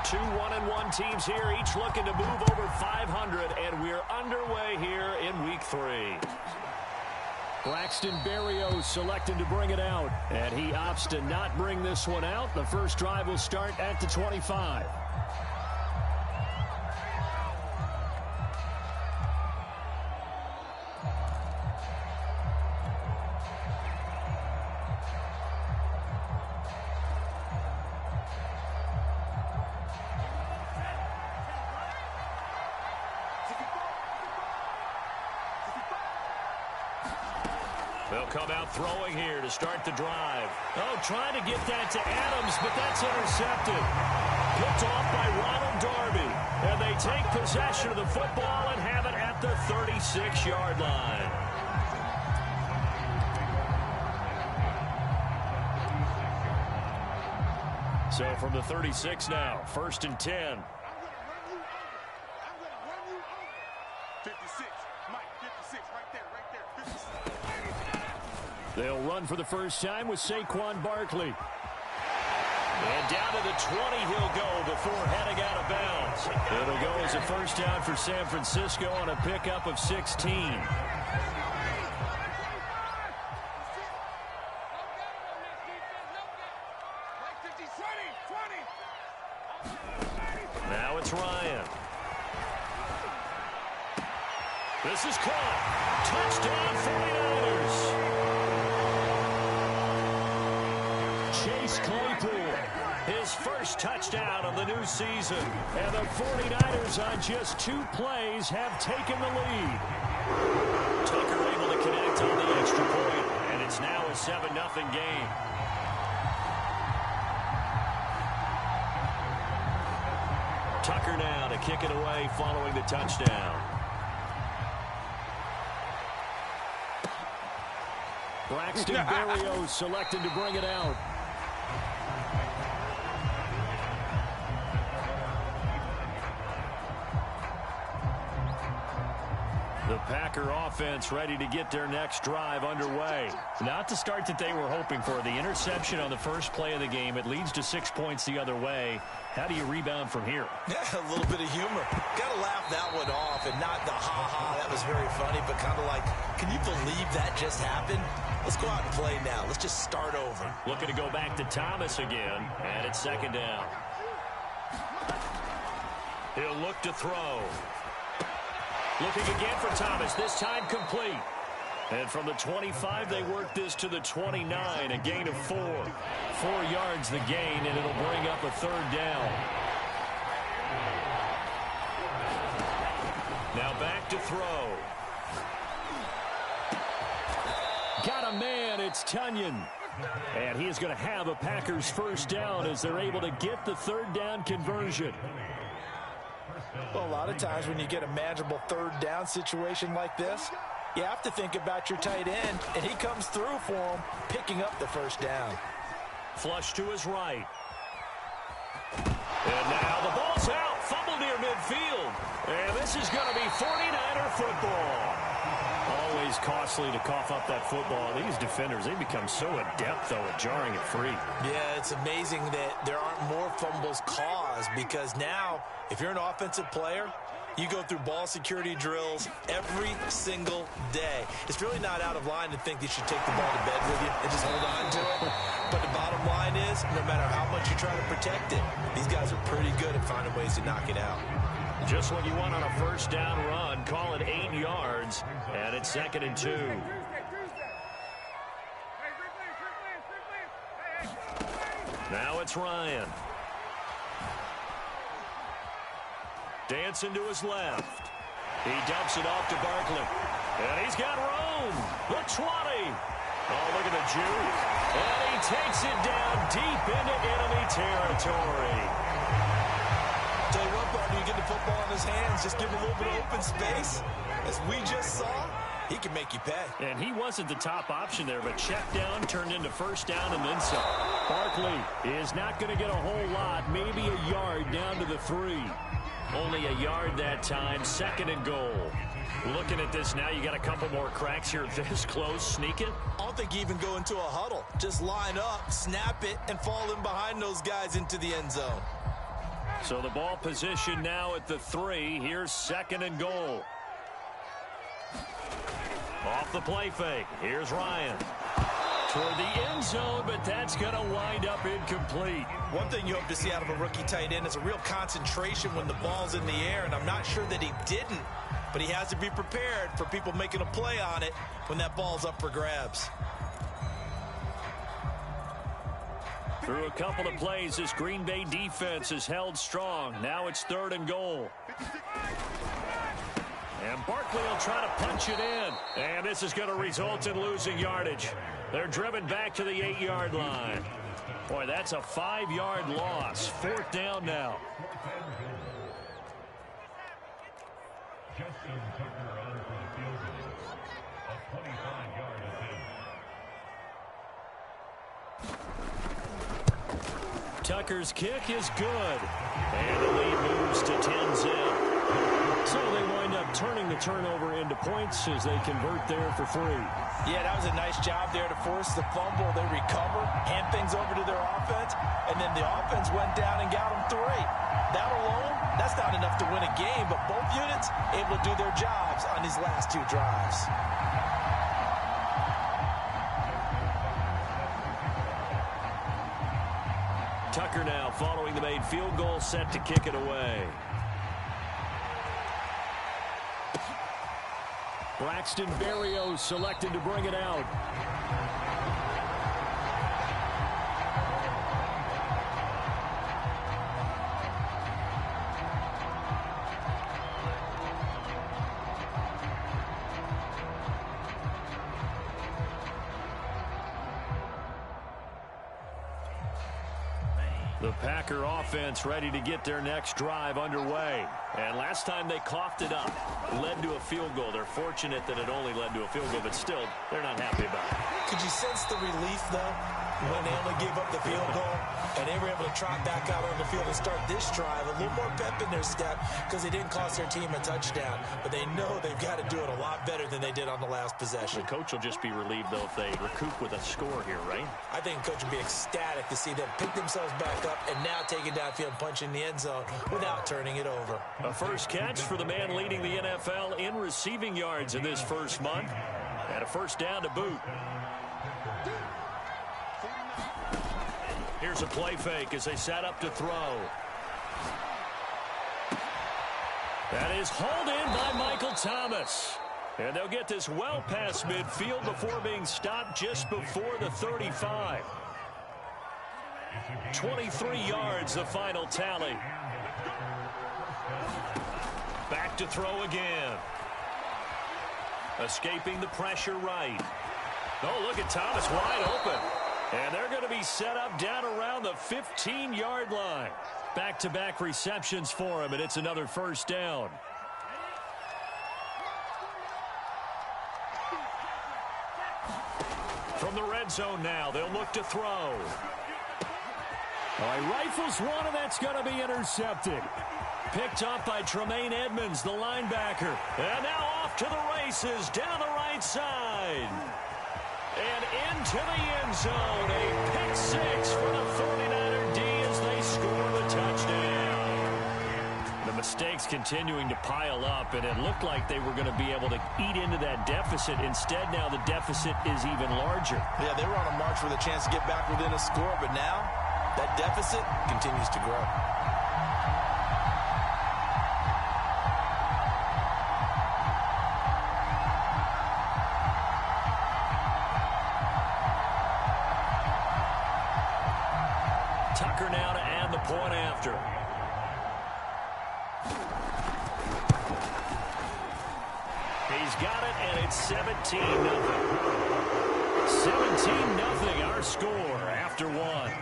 Two 1-1 teams here, each looking to move over 500, and we're underway here in Week 3. Braxton Berrios selecting to bring it out, and he opts to not bring this one out. The first drive will start at the 25. They'll come out throwing here to start the drive. Oh, trying to get that to Adams, but that's intercepted. Picked off by Ronald Darby. And they take possession of the football and have it at the 36-yard line. So from the 36 now, 1st and 10. 56, Mike, 56, right there, 56. They'll run for the first time with Saquon Barkley. And down to the 20 he'll go before heading out of bounds. It'll go as a first down for San Francisco on a pickup of 16. Now it's Ryan. This is caught. Touchdown 49ers. Chase Claypool, his first touchdown of the new season. And the 49ers on just 2 plays have taken the lead. Tucker able to connect on the extra point, and it's now a 7-0 game. Tucker now to kick it away following the touchdown. Braxton Berrios selected to bring it out. The Packer offense ready to get their next drive underway. Not the start that they were hoping for. The interception on the first play of the game. It leads to 6 points the other way. How do you rebound from here? Yeah, a little bit of humor. Got to laugh that one off and not the ha-ha. That was very funny, but kind of like, can you believe that just happened? Let's go out and play now. Let's just start over. Looking to go back to Thomas again, and it's 2nd down. He'll look to throw. Looking again for Thomas, this time complete. And from the 25, they work this to the 29, a gain of 4. 4 yards the gain, and it'll bring up a 3rd down. Now back to throw. Got a man, it's Tunyon. And he is going to have a Packers first down as they're able to get the 3rd down conversion. Well, a lot of times when you get a manageable 3rd down situation like this, you have to think about your tight end, and he comes through for him, picking up the first down. Flush to his right. And now the ball's out. Fumble near midfield. And this is going to be 49er football. Always costly to cough up that football. These defenders, they become so adept, though, at jarring it free. Yeah, it's amazing that there aren't more fumbles caused because now, if you're an offensive player, you go through ball security drills every single day. It's really not out of line to think you should take the ball to bed with you and just hold on to it. But the bottom line is, no matter how much you try to protect it, these guys are pretty good at finding ways to knock it out. Just what you want on a first down run. Call it 8 yards, and it's 2nd and 2. Now it's Ryan. Dancing to his left. He dumps it off to Barkley. And he's got room. The 20. Oh, look at the juke. And he takes it down deep into enemy territory. Tell you what, partner, you get the football in his hands, just give him a little bit of open space. As we just saw, he can make you pay. And he wasn't the top option there, but check down turned into first down and then some. Barkley is not going to get a whole lot, maybe a yard down to the 3. Only a yard that time, 2nd and goal. Looking at this now, you got a couple more cracks here this close. Sneak it. I don't think you even go into a huddle. Just line up, snap it, and fall in behind those guys into the end zone. So the ball position now at the 3. Here's 2nd and goal. Off the play fake. Here's Ryan. Toward the end zone, but that's going to wind up incomplete. One thing you hope to see out of a rookie tight end is a real concentration when the ball's in the air, and I'm not sure that he didn't, but he has to be prepared for people making a play on it when that ball's up for grabs. Through a couple of plays, this Green Bay defense is held strong. Now it's 3rd and goal. And Barkley will try to punch it in. And this is going to result in losing yardage. They're driven back to the 8-yard line. Boy, that's a 5-yard loss. 4th down now. Tucker's kick is good. And the lead moves to 10-zip. So they wind up turning the turnover into points as they convert there for 3. Yeah, that was a nice job there to force the fumble. They recover, hand things over to their offense, and then the offense went down and got them 3. That alone, that's not enough to win a game, but both units able to do their jobs on these last 2 drives. Tucker now following the made field goal, set to kick it away. Braxton Berrios selected to bring it out. The Packer offense ready to get their next drive underway. And last time they coughed it up, led to a field goal. They're fortunate that it only led to a field goal, but still, they're not happy about it. Could you sense the relief, though, when they only gave up the field goal and they were able to trot back out on the field and start this drive? A little more pep in their step because they didn't cost their team a touchdown, but they know they've got to do it a lot better than they did on the last possession. The coach will just be relieved, though, if they recoup with a score here, right? I think the coach would be ecstatic to see them pick themselves back up and now take it downfield and punch in the end zone without turning it over. A first catch for the man leading the NFL in receiving yards in this first month. And a first down to boot. Here's a play fake as they set up to throw. That is hauled in by Michael Thomas. And they'll get this well past midfield before being stopped just before the 35. 23 yards, the final tally. Back to throw again. Escaping the pressure right. Oh, look at Thomas wide open. And they're going to be set up down around the 15-yard line. Back-to-back receptions for him, and it's another first down. From the red zone now, they'll look to throw. He rifles one, and that's going to be intercepted. Picked up by Tremaine Edmonds, the linebacker. And now off to the races down the right side. And into the end zone. A pick six for the 49er D as they score the touchdown. The mistakes continuing to pile up, and it looked like they were going to be able to eat into that deficit. Instead, now the deficit is even larger. Yeah, they were on a march with a chance to get back within a score, but now that deficit continues to grow. Tucker now to add the point after. He's got it, and it's 17-0. 17-0 our score after one.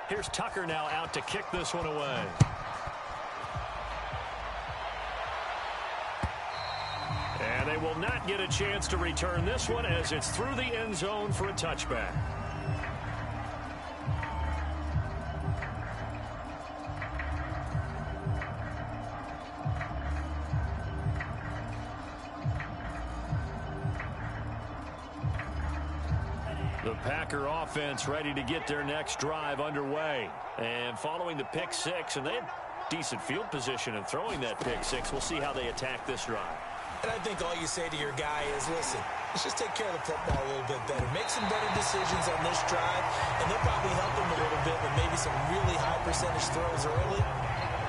Here's Tucker now out to kick this one away. And they will not get a chance to return this one as it's through the end zone for a touchback. The Packer offense ready to get their next drive underway. And following the pick six, and they had decent field position in throwing that pick six. We'll see how they attack this drive. And I think all you say to your guy is, listen, let's just take care of the football a little bit better. Make some better decisions on this drive, and they'll probably help him a little bit with maybe some really high percentage throws early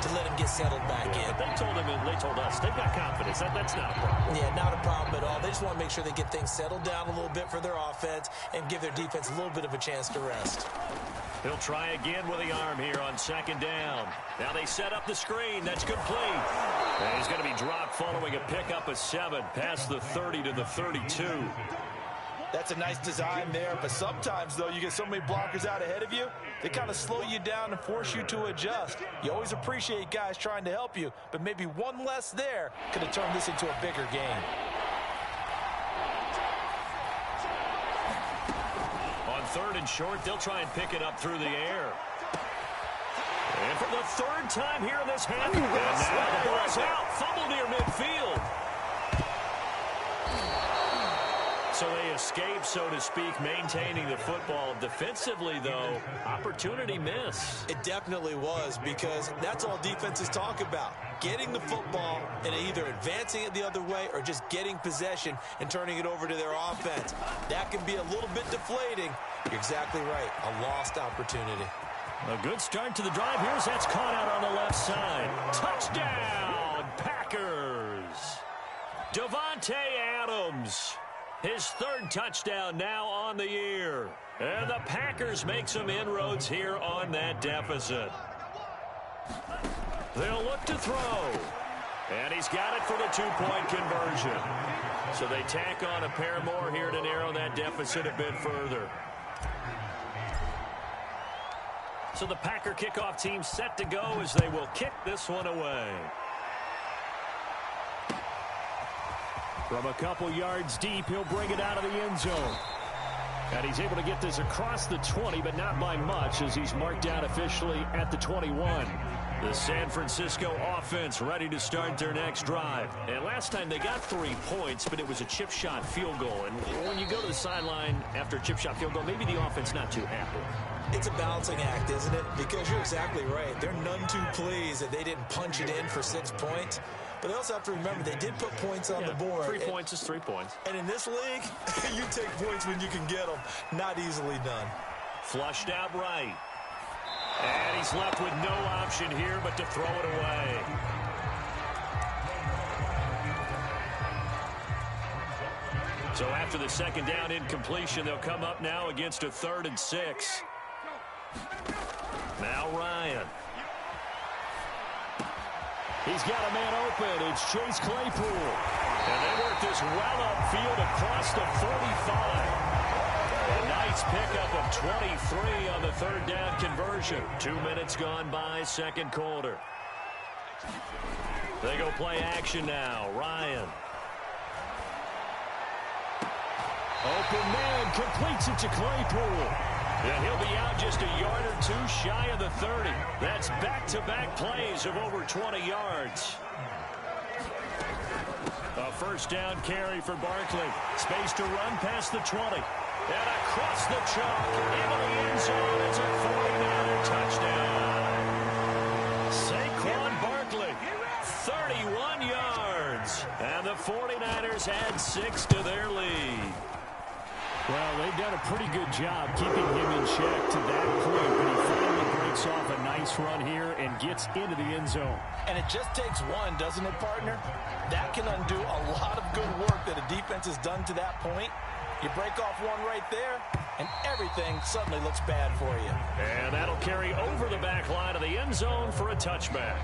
to let him get settled back in. But they told us they've got confidence. That's not a problem. Yeah, not a problem at all. They just want to make sure they get things settled down a little bit for their offense and give their defense a little bit of a chance to rest. He'll try again with the arm here on second down. Now they set up the screen. That's complete. And he's going to be dropped following a pickup of 7 past the 30 to the 32. That's a nice design there, but sometimes, though, you get so many blockers out ahead of you, they kind of slow you down and force you to adjust. You always appreciate guys trying to help you, but maybe one less there could have turned this into a bigger game. On third and short, they'll try and pick it up through the air. And for the third time here in this half, and now the ball's out, fumble near midfield. So they escape, so to speak, maintaining the football. Defensively, though, opportunity miss. It definitely was, because that's all defenses talk about. Getting the football and either advancing it the other way or just getting possession and turning it over to their offense. That can be a little bit deflating. You're exactly right. A lost opportunity. A good start to the drive. Here's that's caught out on the left side. Touchdown, Packers. Davante Adams. His third touchdown now on the year. And the Packers make some inroads here on that deficit. They'll look to throw. And he's got it for the two-point conversion. So they tack on a pair more here to narrow that deficit a bit further. So the Packer kickoff team set to go as they will kick this one away. From a couple yards deep, he'll bring it out of the end zone. And he's able to get this across the 20, but not by much, as he's marked down officially at the 21. The San Francisco offense ready to start their next drive. And last time they got 3 points, but it was a chip shot field goal. And when you go to the sideline after a chip shot field goal, maybe the offense not too happy. It's a balancing act, isn't it? Because you're exactly right. They're none too pleased that they didn't punch it in for 6 points. But they also have to remember they did put points on the board. 3 points is 3 points. And in this league, you take points when you can get them. Not easily done. Flushed out right. And he's left with no option here but to throw it away. So after the second down incompletion, they'll come up now against a 3rd and 6. Now Ryan. He's got a man open. It's Chase Claypool. And they work this well upfield across the 45. A nice pickup of 23 on the 3rd down conversion. 2 minutes gone by, second quarter. They go play action now. Ryan. Open man, completes it to Claypool. And he'll be out just a yard or 2 shy of the 30. That's back-to-back plays of over 20 yards. A first down carry for Barkley. Space to run past the 20. And across the chalk into the end zone. It's a 49er touchdown. Saquon Barkley, 31 yards. And the 49ers add 6 to their lead. Well, they've done a pretty good job keeping him in check to that point, but he finally breaks off a nice run here and gets into the end zone. And it just takes one, doesn't it, partner? That can undo a lot of good work that a defense has done to that point. You break off one right there, and everything suddenly looks bad for you. And that'll carry over the back line of the end zone for a touchback.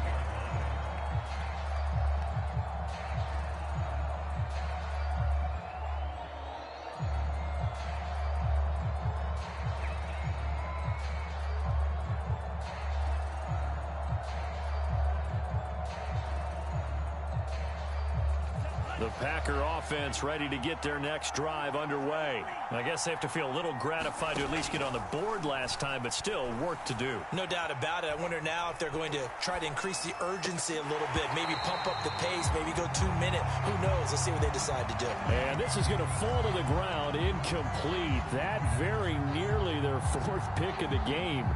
The Packer offense ready to get their next drive underway. I guess they have to feel a little gratified to at least get on the board last time, but still work to do. No doubt about it. I wonder now if they're going to try to increase the urgency a little bit, maybe pump up the pace, maybe go 2 minute. Who knows? Let's see what they decide to do. And this is going to fall to the ground, incomplete. That very nearly their fourth pick of the game.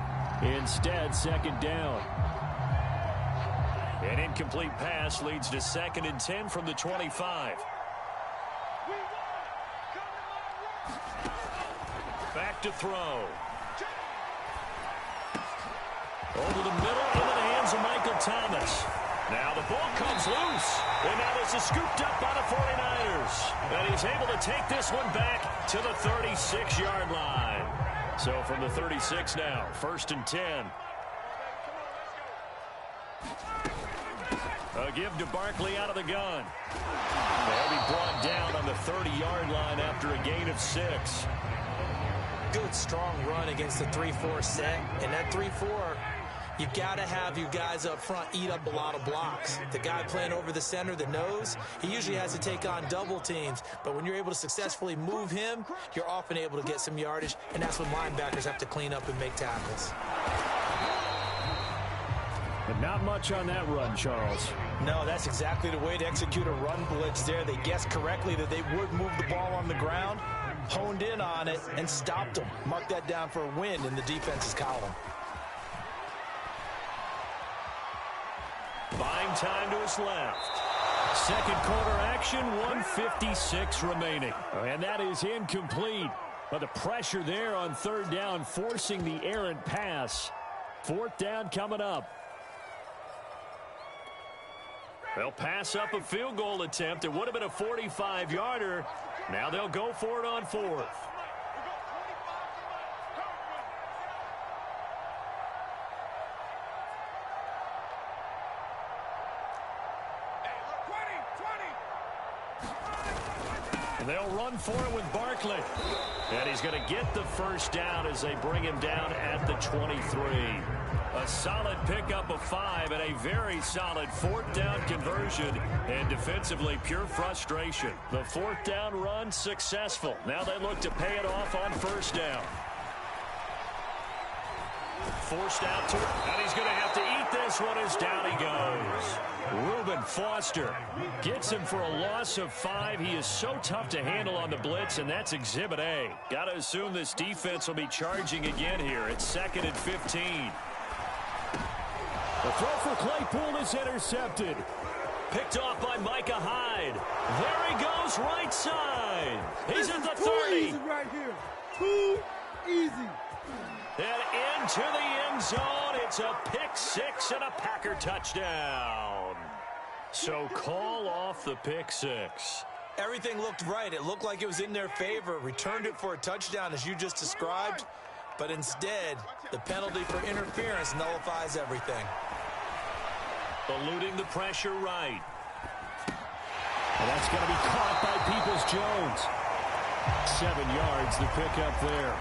Instead, second down. An incomplete pass leads to 2nd and 10 from the 25. Back to throw. Over the middle, into the hands of Michael Thomas. Now the ball comes loose. And now this is scooped up by the 49ers. And he's able to take this one back to the 36-yard line. So from the 36 now, 1st and 10. A give to Barkley out of the gun. They'll be brought down on the 30-yard line after a gain of 6. Good, strong run against the 3-4 set. And that 3-4, you've got to have your guys up front eat up a lot of blocks. The guy playing over the center, the nose, he usually has to take on double teams. But when you're able to successfully move him, you're often able to get some yardage. And that's when linebackers have to clean up and make tackles. But not much on that run, Charles. No, that's exactly the way to execute a run blitz there. They guessed correctly that they would move the ball on the ground, honed in on it, and stopped them. Mark that down for a win in the defense's column. Buying time to his left. Second quarter action, 1:56 remaining. And that is incomplete. But the pressure there on 3rd down, forcing the errant pass. 4th down coming up. They'll pass up a field goal attempt. It would have been a 45-yarder. Now they'll go for it on 4th. And they'll run for it with Barkley. And he's going to get the first down as they bring him down at the 23. A solid pickup of 5 and a very solid 4th down conversion. And defensively, pure frustration. The 4th down run successful. Now they look to pay it off on 1st down. Forced out to it, and he's going to have to eat this one as down he goes. Reuben Foster gets him for a loss of 5. He is so tough to handle on the blitz, and that's Exhibit A. Got to assume this defense will be charging again here. It's 2nd and 15. The throw for Claypool is intercepted. Picked off by Micah Hyde. There he goes, right side. He's at the 30. Easy right here. Too easy. And into the end zone. It's a pick 6 and a Packer touchdown. So call off the pick 6. Everything looked right. It looked like it was in their favor. Returned it for a touchdown, as you just described. But instead, the penalty for interference nullifies everything. Eluding the pressure right. And that's going to be caught by Peoples-Jones. 7 yards, the pickup there.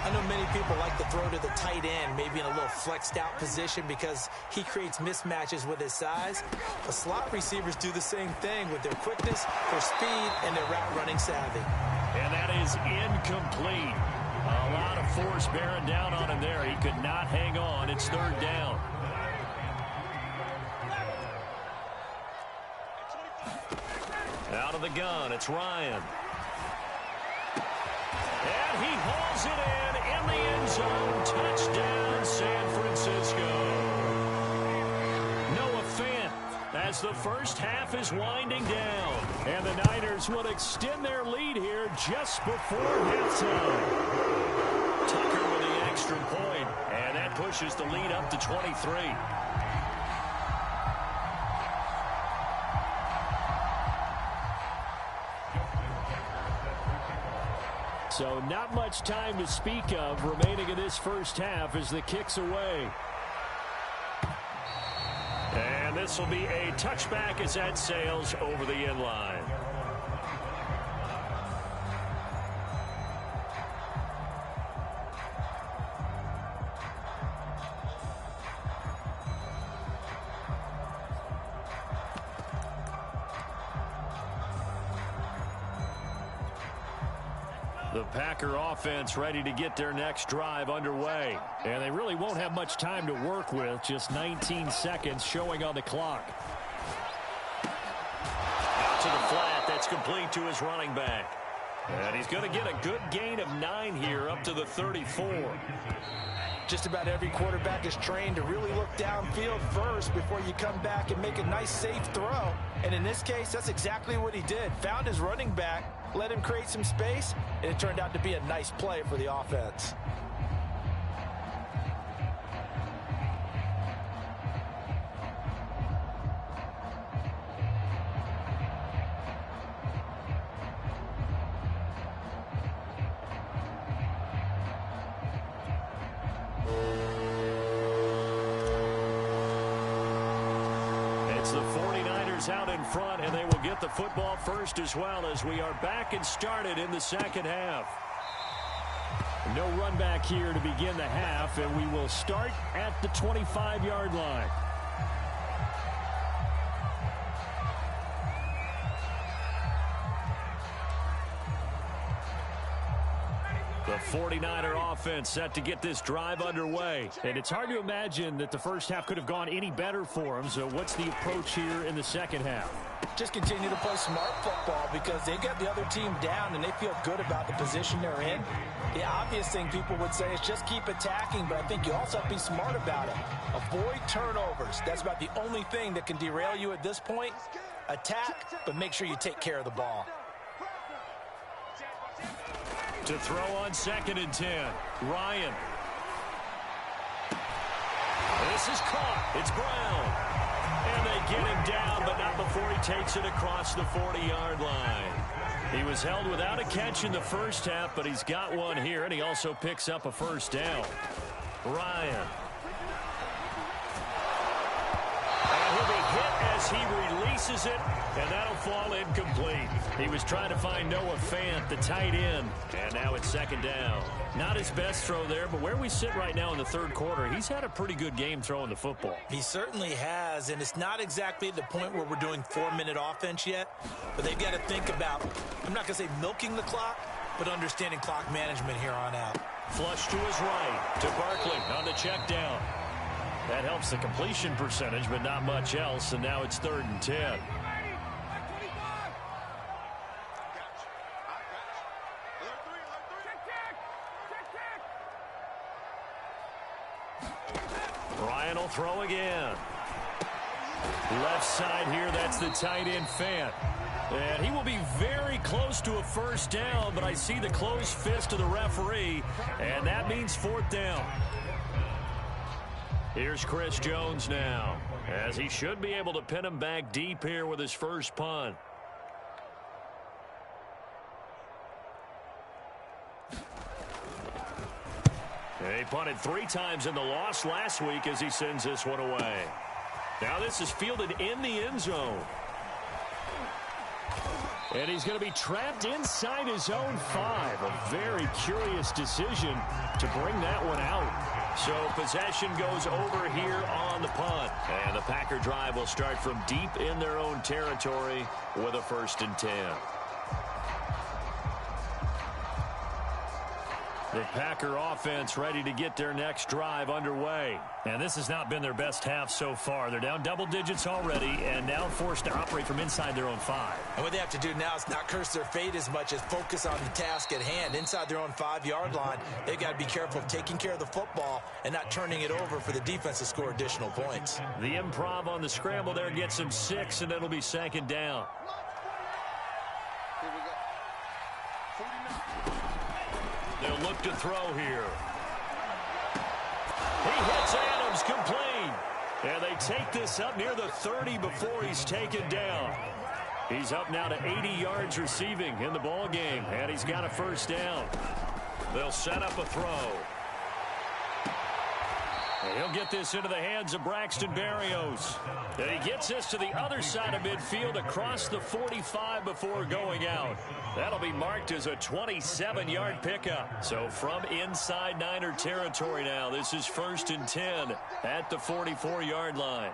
I know many people like to throw to the tight end, maybe in a little flexed out position because he creates mismatches with his size. But slot receivers do the same thing with their quickness, their speed, and their route running savvy. And that is incomplete. A lot of force bearing down on him there. He could not hang on. It's 3rd down. Out of the gun, it's Ryan. And he hauls it in the end zone. Touchdown, San Francisco. Noah Fant as the first half is winding down. And the Niners will extend their lead here just before halftime. Tucker with the extra point, and that pushes the lead up to 23. So not much time to speak of remaining in this first half as the kick's away. And this will be a touchback as that sails over the end line. The Packer offense ready to get their next drive underway. And they really won't have much time to work with. Just 19 seconds showing on the clock. Out to the flat. That's complete to his running back. And he's going to get a good gain of 9 here up to the 34. Just about every quarterback is trained to really look downfield first before you come back and make a nice, safe throw. And in this case, that's exactly what he did. Found his running back, let him create some space, and it turned out to be a nice play for the offense. It's the 49ers out in front, and they will get the football first as well as we are back and started in the second half. No run back here to begin the half, and we will start at the 25-yard line. The 49er offense set to get this drive underway. And it's hard to imagine that the first half could have gone any better for them. So what's the approach here in the second half? Just continue to play smart football because they got the other team down and they feel good about the position they're in. The obvious thing people would say is just keep attacking, but I think you also have to be smart about it. Avoid turnovers. That's about the only thing that can derail you at this point. Attack, but make sure you take care of the ball. To throw on 2nd and 10, Ryan. This is caught. It's Brown. And they get him down, but not before he takes it across the 40-yard line. He was held without a catch in the first half, but he's got one here, and he also picks up a first down. Ryan. And he'll be hit as he releases it, and that'll fall incomplete. He was trying to find Noah Fant, the tight end, and now it's 2nd down. Not his best throw there, but where we sit right now in the third quarter, he's had a pretty good game throwing the football. He certainly has, and it's not exactly the point where we're doing 4-minute offense yet, but they've got to think about, I'm not going to say milking the clock, but understanding clock management here on out. Flush to his right, to Barkley on the check down. That helps the completion percentage, but not much else, and now it's 3rd and 10. Ryan will throw again. Left side here, that's the tight end Fant. And he will be very close to a first down, but I see the closed fist of the referee, and that means 4th down. Here's Chris Jones now, as he should be able to pin him back deep here with his first punt. He punted 3 times in the loss last week as he sends this one away. Now this is fielded in the end zone. And he's going to be trapped inside his own 5. A very curious decision to bring that one out. So possession goes over here on the punt. And the Packer drive will start from deep in their own territory with a 1st and 10. The Packer offense ready to get their next drive underway. And this has not been their best half so far. They're down double digits already and now forced to operate from inside their own 5. And what they have to do now is not curse their fate as much as focus on the task at hand. Inside their own 5-yard line, they've got to be careful of taking care of the football and not turning it over for the defense to score additional points. The improv on the scramble there gets him 6, and it'll be 2nd down. They'll look to throw here. He hits Adams complete. And they take this up near the 30 before he's taken down. He's up now to 80 yards receiving in the ball game, and he's got a 1st down. They'll set up a throw. And he'll get this into the hands of Braxton Berrios. And he gets this to the other side of midfield across the 45 before going out. That'll be marked as a 27-yard pickup. So from inside Niner territory now, this is 1st and 10 at the 44-yard line.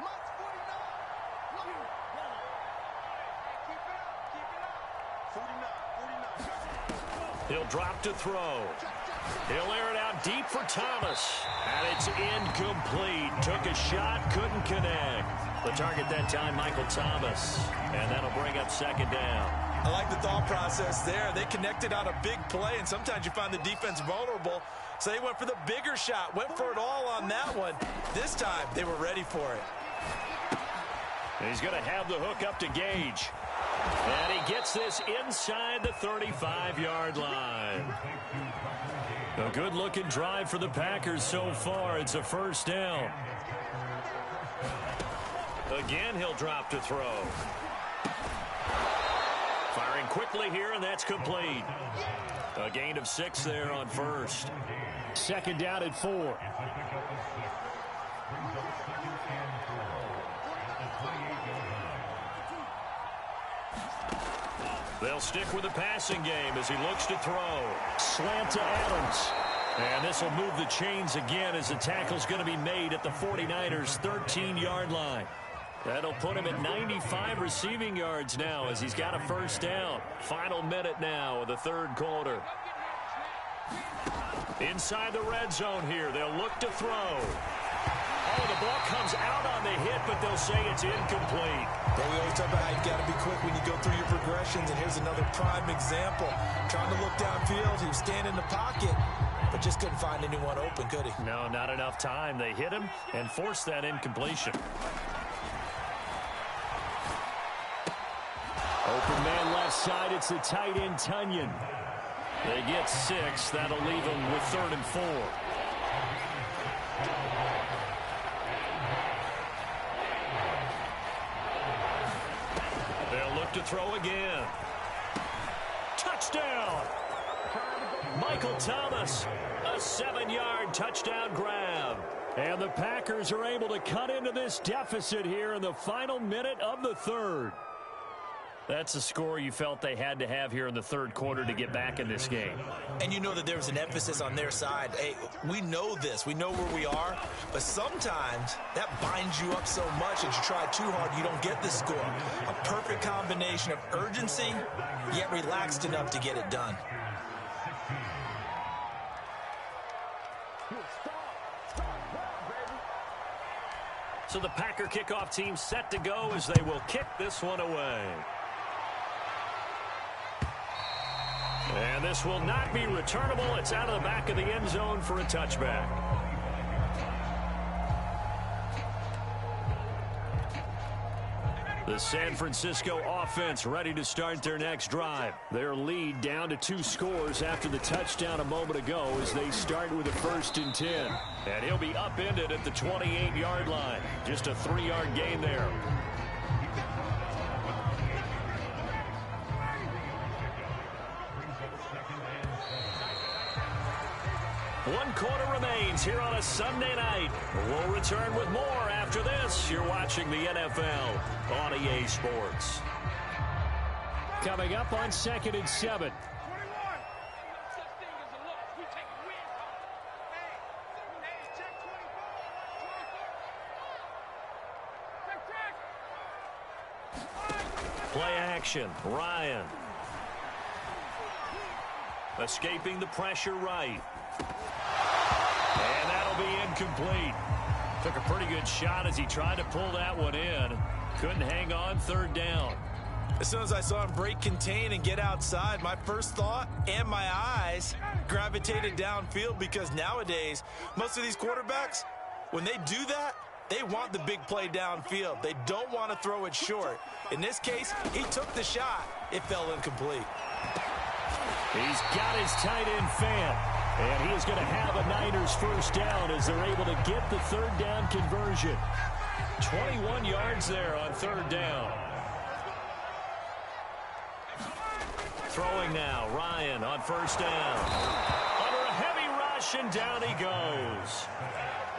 He'll drop to throw. He'll air it out deep for Thomas. And it's incomplete. Took a shot, couldn't connect. The target that time, Michael Thomas. And that'll bring up 2nd down. I like the thought process there. They connected on a big play, and sometimes you find the defense vulnerable. So they went for the bigger shot, went for it all on that one. This time, they were ready for it. And he's going to have the hook up to Gage. And he gets this inside the 35-yard line. A good-looking drive for the Packers so far. It's a 1st down. Again, he'll drop to throw. Firing quickly here, and that's complete. A gain of 6 there on 1st. 2nd down at 4. They'll stick with the passing game as he looks to throw. Slant to Adams. And this will move the chains again as the tackle's going to be made at the 49ers' 13-yard line. That'll put him at 95 receiving yards now as he's got a 1st down. Final minute now of the 3rd quarter. Inside the red zone here. They'll look to throw. Oh, the ball comes out on the hit, but they'll say it's incomplete. Well, we always talk about how you've got to be quick when you go through your progressions, and here's another prime example. Trying to look downfield, he was standing in the pocket, but just couldn't find anyone open, could he? No, not enough time. They hit him and forced that incompletion. Open man left side, it's the tight end Tunyon. They get 6, that'll leave them with 3rd and 4. They'll look to throw again. Touchdown! Michael Thomas, a 7-yard touchdown grab. And the Packers are able to cut into this deficit here in the final minute of the 3rd. That's a score you felt they had to have here in the 3rd quarter to get back in this game. And you know that there was an emphasis on their side. Hey, we know this. We know where we are. But sometimes that binds you up so much that you try too hard, you don't get the score. A perfect combination of urgency, yet relaxed enough to get it done. So the Packer kickoff team set to go as they will kick this one away. And this will not be returnable. It's out of the back of the end zone for a touchback. The San Francisco offense ready to start their next drive. Their lead down to 2 scores after the touchdown a moment ago as they start with a 1st and 10. And he'll be upended at the 28-yard line. Just a 3-yard gain there. One quarter remains here on a Sunday night. We'll return with more after this. You're watching the NFL on EA Sports. Coming up on 2nd and 7. Play action. Ryan. Escaping the pressure right. And that'll be incomplete. Took a pretty good shot as he tried to pull that one in. Couldn't hang on. Third down. As soon as I saw him break contain and get outside, my first thought and my eyes gravitated downfield, because nowadays, most of these quarterbacks, when they do that, they want the big play downfield. They don't want to throw it short. In this case, he took the shot. It fell incomplete. He's got his tight end fan. And he is going to have a Niners first down as they're able to get the third down conversion. 21 yards there on third down. Throwing now, Ryan on first down. Under a heavy rush, and down he goes.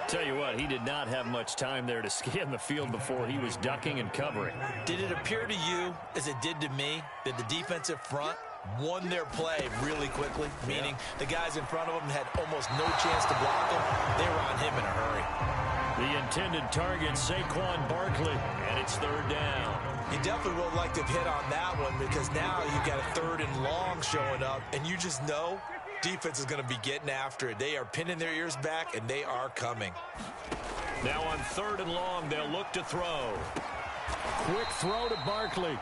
Tell you what, he did not have much time there to scan the field before he was ducking and covering. Did it appear to you, as it did to me, that the defensive front won their play really quickly? Meaning the guys in front of them had almost no chance to block him. They were on him in a hurry. The intended target, Saquon Barkley, and it's third down. You definitely would like to have hit on that one, because now you've got a third and long showing up, and you just know defense is going to be getting after it. They are pinning their ears back, and they are coming. Now on third and long, they'll look to throw. Quick throw to Barkley.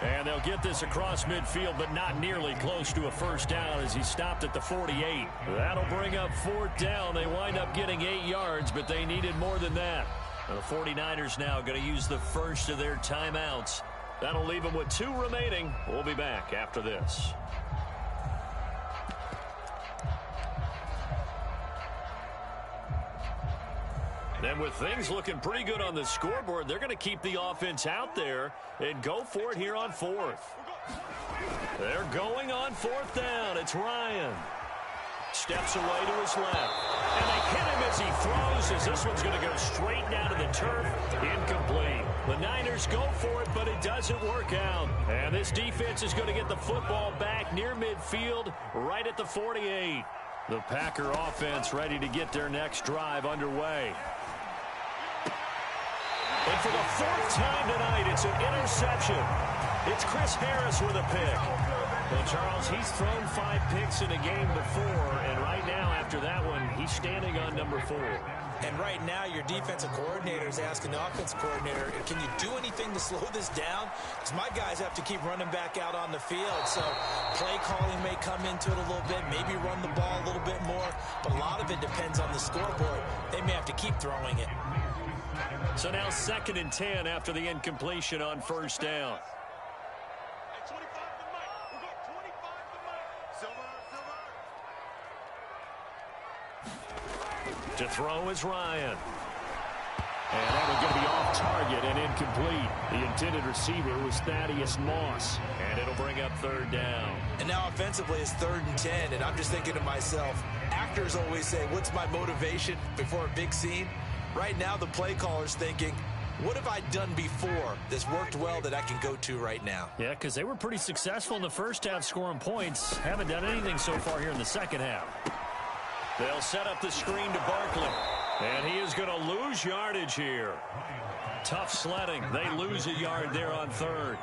And they'll get this across midfield, but not nearly close to a first down as he stopped at the 48. That'll bring up fourth down. They wind up getting 8 yards, but they needed more than that. The 49ers now going to use the first of their timeouts. That'll leave them with 2 remaining. We'll be back after this. And with things looking pretty good on the scoreboard, they're going to keep the offense out there and go for it here on fourth. They're going on fourth down. It's Ryan. Steps away to his left. And they hit him as he throws, as this one's going to go straight down to the turf. Incomplete. The Niners go for it, but it doesn't work out. And this defense is going to get the football back near midfield, right at the 48. The Packer offense ready to get their next drive underway. And for the fourth time tonight, it's an interception. It's Chris Harris with a pick. Well, Charles, he's thrown 5 picks in a game before, and right now, after that one, he's standing on number 4. And right now, your defensive coordinator is asking the offensive coordinator, can you do anything to slow this down? Because my guys have to keep running back out on the field. So play calling may come into it a little bit, maybe run the ball a little bit more, but a lot of it depends on the scoreboard. They may have to keep throwing it. So now 2nd and 10 after the incompletion on first down. To throw is Ryan. And that was going to be off target and incomplete. The intended receiver was Thaddeus Moss. And it'll bring up third down. And now offensively it's 3rd and 10. And I'm just thinking to myself, actors always say, what's my motivation before a big scene? Right now the play caller's thinking, what have I done before that's worked well that I can go to right now? Yeah, because they were pretty successful in the first half scoring points. Haven't done anything so far here in the second half. They'll set up the screen to Barkley. And he is going to lose yardage here. Tough sledding. They lose a yard there on third.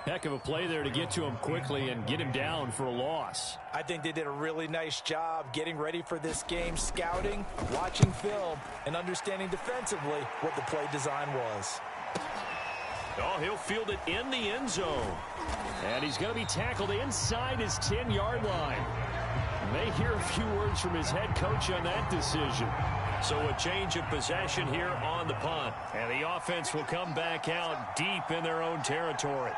Heck of a play there to get to him quickly and get him down for a loss. I think they did a really nice job getting ready for this game, scouting, watching film, and understanding defensively what the play design was. Oh, he'll field it in the end zone. And he's going to be tackled inside his 10-yard line. May hear a few words from his head coach on that decision. So a change of possession here on the punt. And the offense will come back out deep in their own territory.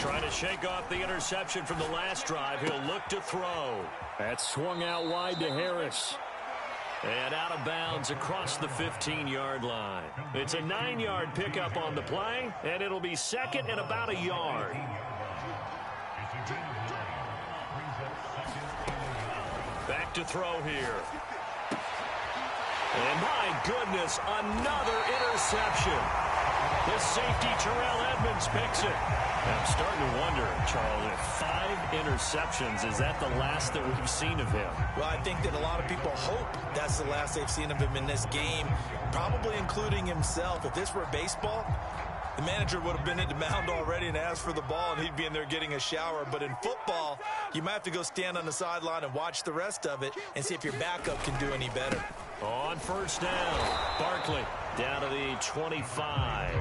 Trying to shake off the interception from the last drive. He'll look to throw. That swung out wide to Harris. And out of bounds across the 15-yard line. It's a 9-yard pickup on the play, and it'll be 2nd and about a yard. Back to throw here. And my goodness, another interception. The safety, Terrell Edmonds, picks it. I'm starting to wonder, Charles, if 5 interceptions, is that the last that we've seen of him? Well, I think that a lot of people hope that's the last they've seen of him in this game, probably including himself. If this were baseball, The manager would have been at the mound already and asked for the ball, and he'd be in there getting a shower. But in football, you might have to go stand on the sideline and watch the rest of it and see if your backup can do any better. On first down, Barkley down to the 25.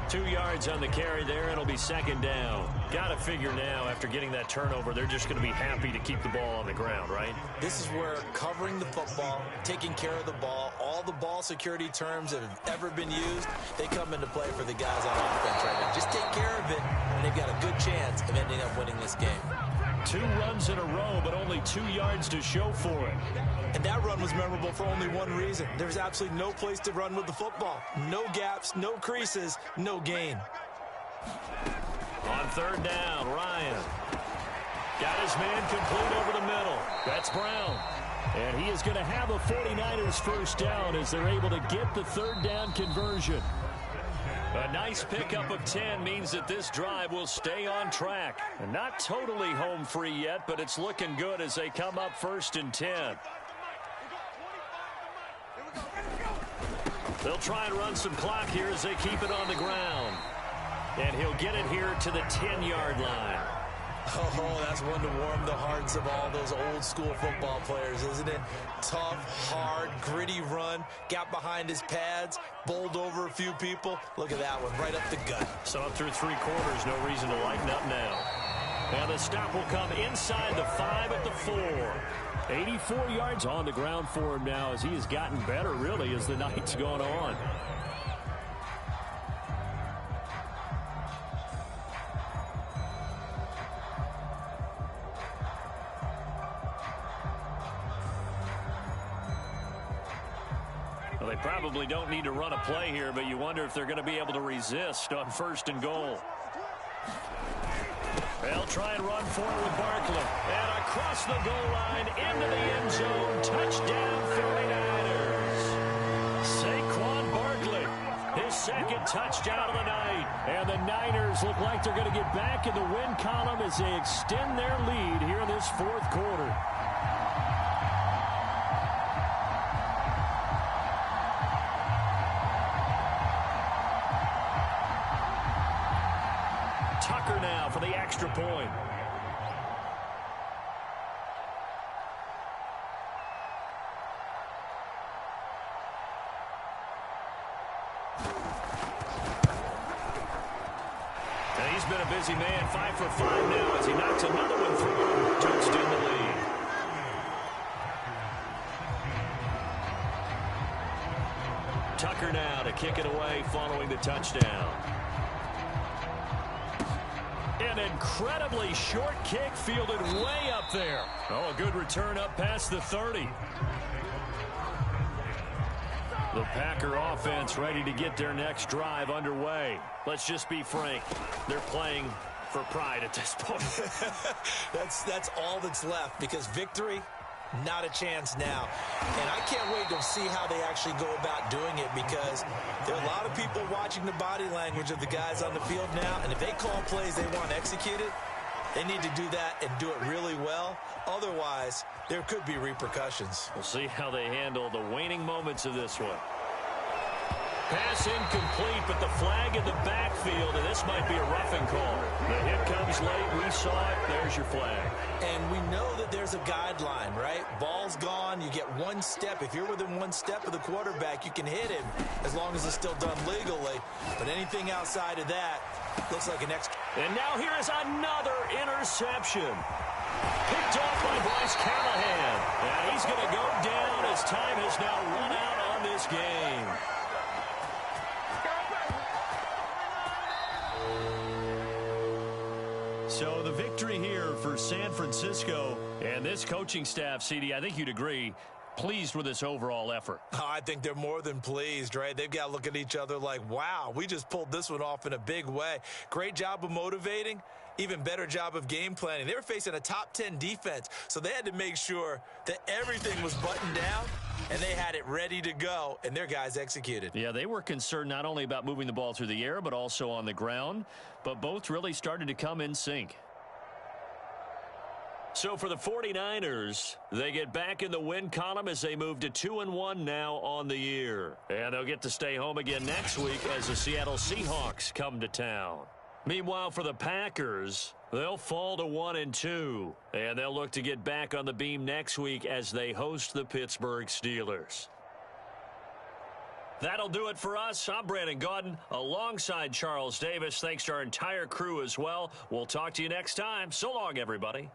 2 yards on the carry there. It'll be second down. Got to figure now, after getting that turnover, they're just going to be happy to keep the ball on the ground, right? This is where covering the football, taking care of the ball, all the ball security terms that have ever been used, they come into play for the guys on offense right now. Just take care of it, and they've got a good chance of ending up winning this game. 2 runs in a row, but only 2 yards to show for it. And that run was memorable for only one reason. There's absolutely no place to run with the football. No gaps, no creases, no gain. On third down, Ryan got his man complete over the middle. That's Brown. And he is going to have a 49ers first down as they're able to get the third down conversion. A nice pickup of 10 means that this drive will stay on track. And not totally home free yet, but it's looking good as they come up first and 10. They'll try and run some clock here as they keep it on the ground. And he'll get it here to the 10-yard line. Oh, that's one to warm the hearts of all those old-school football players, isn't it? Tough, hard, gritty run. Got behind his pads, bowled over a few people. Look at that one, right up the gut. So up through 3 quarters, no reason to lighten up now. And the stop will come inside the 5 at the 4. 84 yards on the ground for him now as he has gotten better, really, as the night's gone on. Well, they probably don't need to run a play here, but you wonder if they're going to be able to resist on first and goal. They'll try and run for it with Barkley. And across the goal line into the end zone. Touchdown 49ers. Saquon Barkley, his second touchdown of the night. And the Niners look like they're going to get back in the win column as they extend their lead here in this fourth quarter. Tucker now for the extra point. And he's been a busy man, 5 for 5 now as he knocks another one through to extend the lead. Tucker now to kick it away following the touchdown. An incredibly short kick fielded way up there. Oh, a good return up past the 30. The Packer offense ready to get their next drive underway. Let's just be frank. They're playing for pride at this point. That's all that's left because victory, not a chance now. And I can't wait to see how they actually go about doing it because there are a lot of people watching the body language of the guys on the field now. And if they call plays they want executed, they need to do that and do it really well. Otherwise, there could be repercussions. We'll see how they handle the waning moments of this one. Pass incomplete, but the flag in the backfield, and this might be a roughing call. The hit comes late. We saw it. There's your flag. And we know that there's a guideline, right? Ball's gone. You get one step. If you're within one step of the quarterback, you can hit him as long as it's still done legally. But anything outside of that looks like an extra. And now here is another interception. Picked off by Bryce Callahan. And he's going to go down as time has now run out on this game. So the victory here for San Francisco. And this coaching staff, CD, I think you'd agree, pleased with this overall effort. Oh, I think they're more than pleased, right? They've got to look at each other like, wow, we just pulled this one off in a big way. Great job of motivating. Even better job of game planning. They were facing a top 10 defense, so they had to make sure that everything was buttoned down, and they had it ready to go, and their guys executed. Yeah, they were concerned not only about moving the ball through the air, but also on the ground, but both really started to come in sync. So for the 49ers, they get back in the win column as they move to 2-1 now on the year. And they'll get to stay home again next week as the Seattle Seahawks come to town. Meanwhile, for the Packers, they'll fall to 1-2. And they'll look to get back on the beam next week as they host the Pittsburgh Steelers. That'll do it for us. I'm Brandon Gaudin alongside Charles Davis. Thanks to our entire crew as well. We'll talk to you next time. So long, everybody.